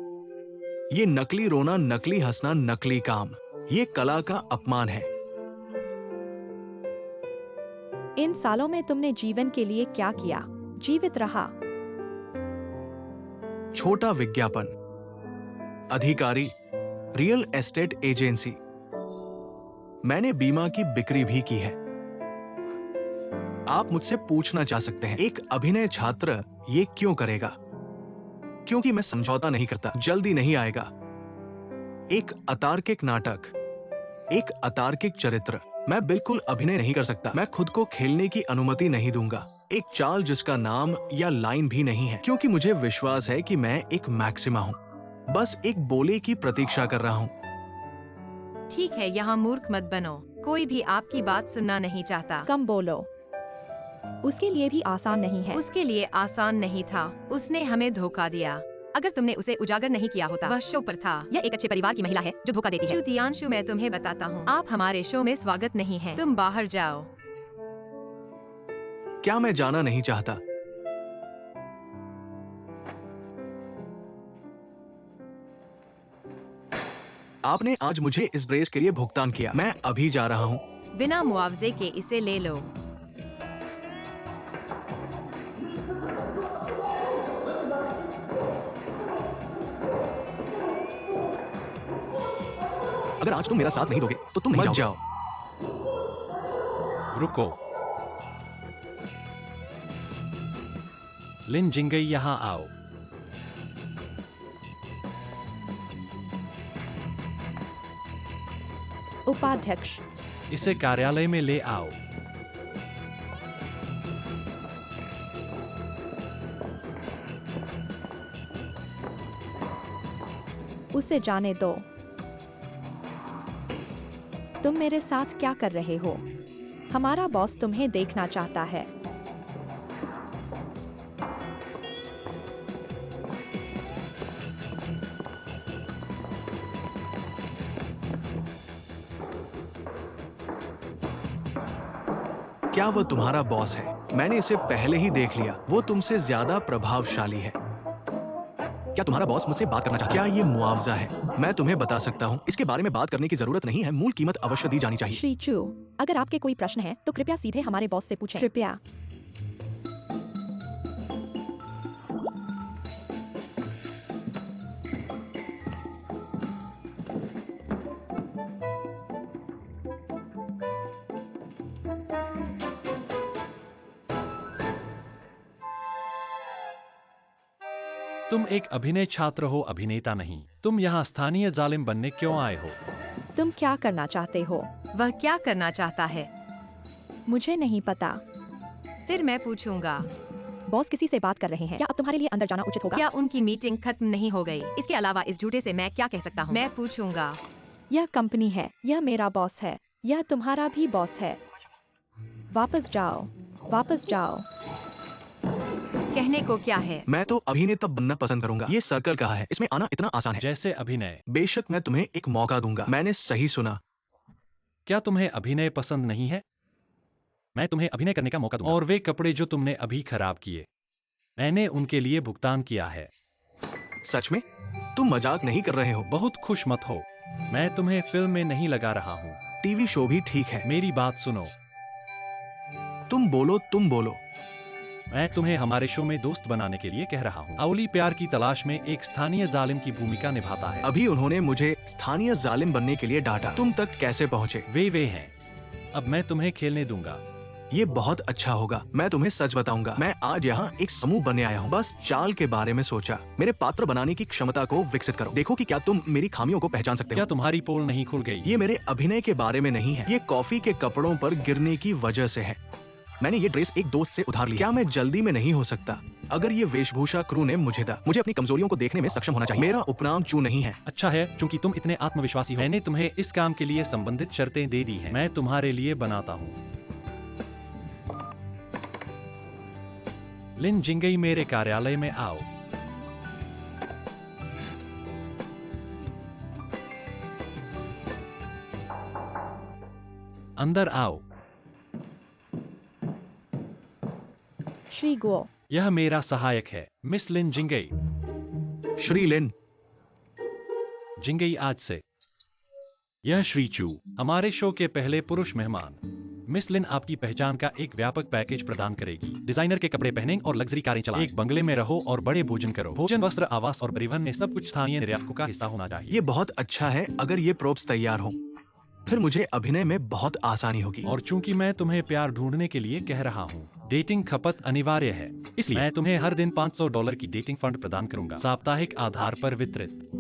S4: ये नकली रोना, नकली हंसना, नकली काम, ये कला का अपमान है।
S3: इन सालों में तुमने जीवन के लिए क्या किया? जीवित रहा।
S4: छोटा विज्ञापन, अधिकारी, रियल एस्टेट एजेंसी। मैंने बीमा की बिक्री भी की है। आप मुझसे पूछना चाह सकते हैं, एक अभिनय छात्र ये क्यों करेगा? क्योंकि मैं समझौता नहीं करता, जल्दी नहीं आएगा। एक अतार्किक नाटक, एक अतार्किक चरित्र। मैं बिल्कुल अभिनय नहीं कर सकता। मैं खुद को खेलने की अनुमति नहीं दूंगा। एक चाल जिसका नाम या लाइन भी नहीं है, क्योंकि मुझे विश्वास है कि मैं एक मैक्सिमा हूँ, बस एक बोले की प्रतीक्षा कर रहा हूँ।
S2: ठीक है, यहाँ मूर्ख मत बनो। कोई भी आपकी बात सुनना नहीं चाहता।
S3: कम बोलो। उसके लिए भी आसान नहीं है।
S2: उसके लिए आसान नहीं था। उसने हमें धोखा दिया। अगर तुमने उसे उजागर नहीं किया होता, वह शो पर था। यह एक अच्छे परिवार की महिला है जो धोखा देती है। चुतियांशु, मैं तुम्हें बताता हूँ, आप हमारे शो में स्वागत नहीं हैं। तुम बाहर जाओ।
S4: क्या मैं जाना नहीं चाहता? आपने आज मुझे इस ड्रेस के लिए भुगतान किया। मैं अभी जा रहा हूँ।
S2: बिना मुआवजे के इसे ले लो।
S4: अगर आज तुम मेरा साथ नहीं दोगे तो तुम नहीं जाओ।
S1: रुको। लिन जिंगई, यहाँ आओ।
S3: उपाध्यक्ष,
S1: इसे कार्यालय में ले आओ।
S3: उसे जाने दो। तुम मेरे साथ क्या कर रहे हो? हमारा बॉस तुम्हें देखना चाहता है।
S4: क्या वह तुम्हारा बॉस है? मैंने इसे पहले ही देख लिया। वो तुमसे ज्यादा प्रभावशाली है। क्या तुम्हारा बॉस मुझसे बात करना चाहता है? क्या ये मुआवजा है? मैं तुम्हें बता सकता हूँ, इसके बारे में बात करने की जरूरत नहीं है। मूल कीमत अवश्य दी जानी चाहिए।
S3: श्री चू, अगर आपके कोई प्रश्न है तो कृपया सीधे हमारे बॉस से पूछें। कृपया।
S1: तुम एक अभिनय छात्र हो, अभिनेता नहीं। तुम यहाँ स्थानीय जालिम बनने क्यों आए हो?
S3: तुम क्या करना चाहते हो?
S2: वह क्या करना चाहता है?
S3: मुझे नहीं पता।
S2: फिर मैं पूछूंगा।
S3: बॉस किसी से बात कर रहे हैं। क्या अब तुम्हारे लिए अंदर जाना उचित होगा?
S2: क्या उनकी मीटिंग खत्म नहीं हो गई? इसके अलावा इस झूठे से मैं क्या कह सकता हूँ? मैं पूछूंगा।
S3: यह कंपनी है, यह मेरा बॉस है, यह तुम्हारा भी बॉस है। वापस जाओ, वापस जाओ।
S2: कहने को क्या है?
S4: मैं तो अभिनेता बनना पसंद करूंगा। ये सर्कल कहाँ है? इसमें आना इतना आसान है।
S1: जैसे अभिनय।
S4: बेशक मैं तुम्हें एक मौका दूंगा। मैंने सही सुना।
S1: क्या तुम्हें अभिनय पसंद नहीं है? मैं तुम्हें अभिनय करने का मौका दूंगा। और वे कपड़े जो तुमने अभी खराब किए, मैंने उनके लिए भुगतान किया है।
S4: सच में? तुम मजाक नहीं कर रहे हो?
S1: बहुत खुश मत हो, मैं तुम्हें फिल्म में नहीं लगा रहा हूँ।
S4: टीवी शो भी ठीक है।
S1: मेरी बात सुनो।
S4: तुम बोलो, तुम बोलो।
S1: मैं तुम्हें हमारे शो में दोस्त बनाने के लिए कह रहा हूँ। अवली प्यार की तलाश में एक स्थानीय जालिम की भूमिका निभाता है।
S4: अभी उन्होंने मुझे स्थानीय जालिम बनने के लिए डांटा। तुम तक कैसे पहुँचे?
S1: वे हैं। अब मैं तुम्हें खेलने दूंगा।
S4: ये बहुत अच्छा होगा। मैं तुम्हें सच बताऊंगा, मैं आज यहाँ एक समूह बनने आया हूँ। बस चाल के बारे में सोचा। मेरे पात्र बनाने की क्षमता को विकसित करो। देखो कि क्या तुम मेरी खामियों को पहचान सकते हो।
S1: क्या तुम्हारी पोल नहीं खुल गई?
S4: ये मेरे अभिनय के बारे में नहीं है। ये कॉफी के कपड़ों पर गिरने की वजह से है। मैंने ये ड्रेस एक दोस्त से उधार ली। क्या मैं जल्दी में नहीं हो सकता? अगर ये वेशभूषा क्रू ने मुझे दा, मुझे अपनी कमजोरियों को देखने में सक्षम होना चाहिए। मेरा उपनाम चू नहीं है।
S1: अच्छा है, क्योंकि तुम इतने आत्मविश्वासी हो। मैंने तुम्हें इस काम के लिए संबंधित शर्तें दे दी हैं। मैं तुम्हारे लिए बनाता हूँ। लिन जिंगई, मेरे कार्यालय में आओ। अंदर आओ।
S3: श्री गो,
S1: यह मेरा सहायक है, मिस लिन जिंगई।
S4: श्री लिन।
S1: जिंगई आज से। यह श्री चू, हमारे शो के पहले पुरुष मेहमान। मिस लिन आपकी पहचान का एक व्यापक पैकेज प्रदान करेगी। डिजाइनर के कपड़े पहनें और लग्जरी कारें चलाएं। एक बंगले में रहो और बड़े भोजन करो। भोजन, वस्त्र, आवास और परिवहन में सब कुछ स्थानीय निर्यातकों का हिस्सा होना चाहिए।
S4: ये बहुत अच्छा है। अगर ये प्रोप्स तैयार हो, फिर मुझे अभिनय में बहुत आसानी होगी।
S1: और चूंकि मैं तुम्हें प्यार ढूंढने के लिए कह रहा हूँ, डेटिंग खपत अनिवार्य है, इसलिए मैं तुम्हें हर दिन $500 की डेटिंग फंड प्रदान करूंगा, साप्ताहिक आधार पर वितरित।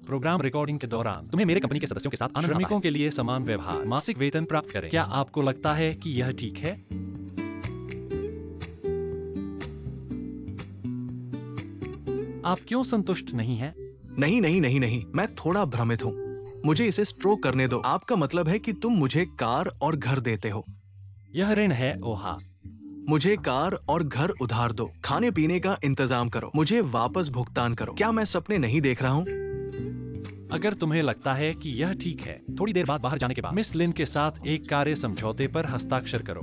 S1: प्रोग्राम रिकॉर्डिंग के दौरान तुम्हें मेरे कंपनी के सदस्यों के साथ आनंद आता है। श्रमिकों के लिए समान व्यवहार, मासिक वेतन प्राप्त करें। क्या आपको लगता है कि यह ठीक है? आप क्यों संतुष्ट नहीं हैं?
S4: नहीं नहीं नहीं नहीं, मैं थोड़ा भ्रमित हूँ। मुझे इसे स्ट्रोक करने दो। आपका मतलब है कि तुम मुझे कार और घर देते हो?
S1: यह ऋण है, ओहा।
S4: मुझे कार और घर उधार दो। खाने पीने का इंतजाम करो। मुझे वापस भुगतान करो। क्या मैं सपने नहीं देख रहा हूँ?
S1: अगर तुम्हें लगता है कि यह ठीक है, थोड़ी देर बाद बाहर जाने के बाद मिस लिन के साथ एक कार्य समझौते पर हस्ताक्षर करो।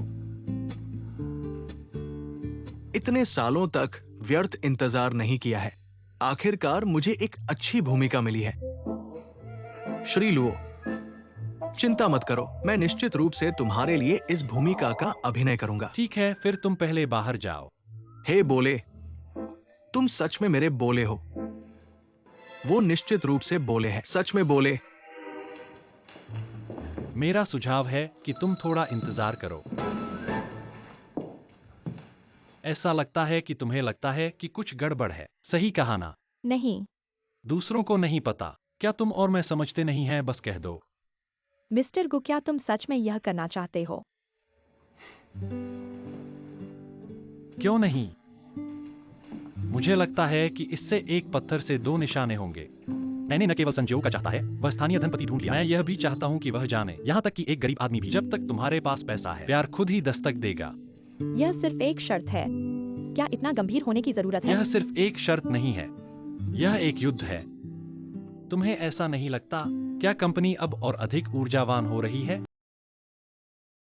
S4: इतने सालों तक व्यर्थ इंतजार नहीं किया है। आखिरकार मुझे एक अच्छी भूमिका मिली है। श्री लुओ, चिंता मत करो, मैं निश्चित रूप से तुम्हारे लिए इस भूमिका का अभिनय करूंगा।
S1: ठीक है, फिर तुम पहले बाहर जाओ।
S4: हे बोले, तुम सच में मेरे बोले हो? वो निश्चित रूप से बोले हैं। सच में बोले।
S1: मेरा सुझाव है कि तुम थोड़ा इंतजार करो। ऐसा लगता है कि तुम्हें लगता है कि कुछ गड़बड़ है। सही कहा ना?
S3: नहीं।
S1: दूसरों को नहीं पता। क्या तुम और मैं समझते नहीं हैं? बस कह दो।
S3: मिस्टर गो, क्या तुम सच में यह करना चाहते हो?
S1: क्यों नहीं? मुझे लगता है कि इससे एक पत्थर से दो निशाने होंगे। मैंने न केवल संजोग का चाहता है, वह स्थानीय धनपति ढूंढ लिया। मैं यह भी चाहता हूँ कि वह जाने, यहाँ तक कि एक गरीब आदमी भी। जब तक तुम्हारे पास पैसा है, प्यार खुद ही दस्तक देगा।
S3: यह सिर्फ एक शर्त है। क्या इतना गंभीर होने की जरूरत है?
S1: यह सिर्फ एक शर्त नहीं है, यह एक युद्ध है। तुम्हें ऐसा नहीं लगता? क्या कंपनी अब और अधिक ऊर्जावान हो रही है?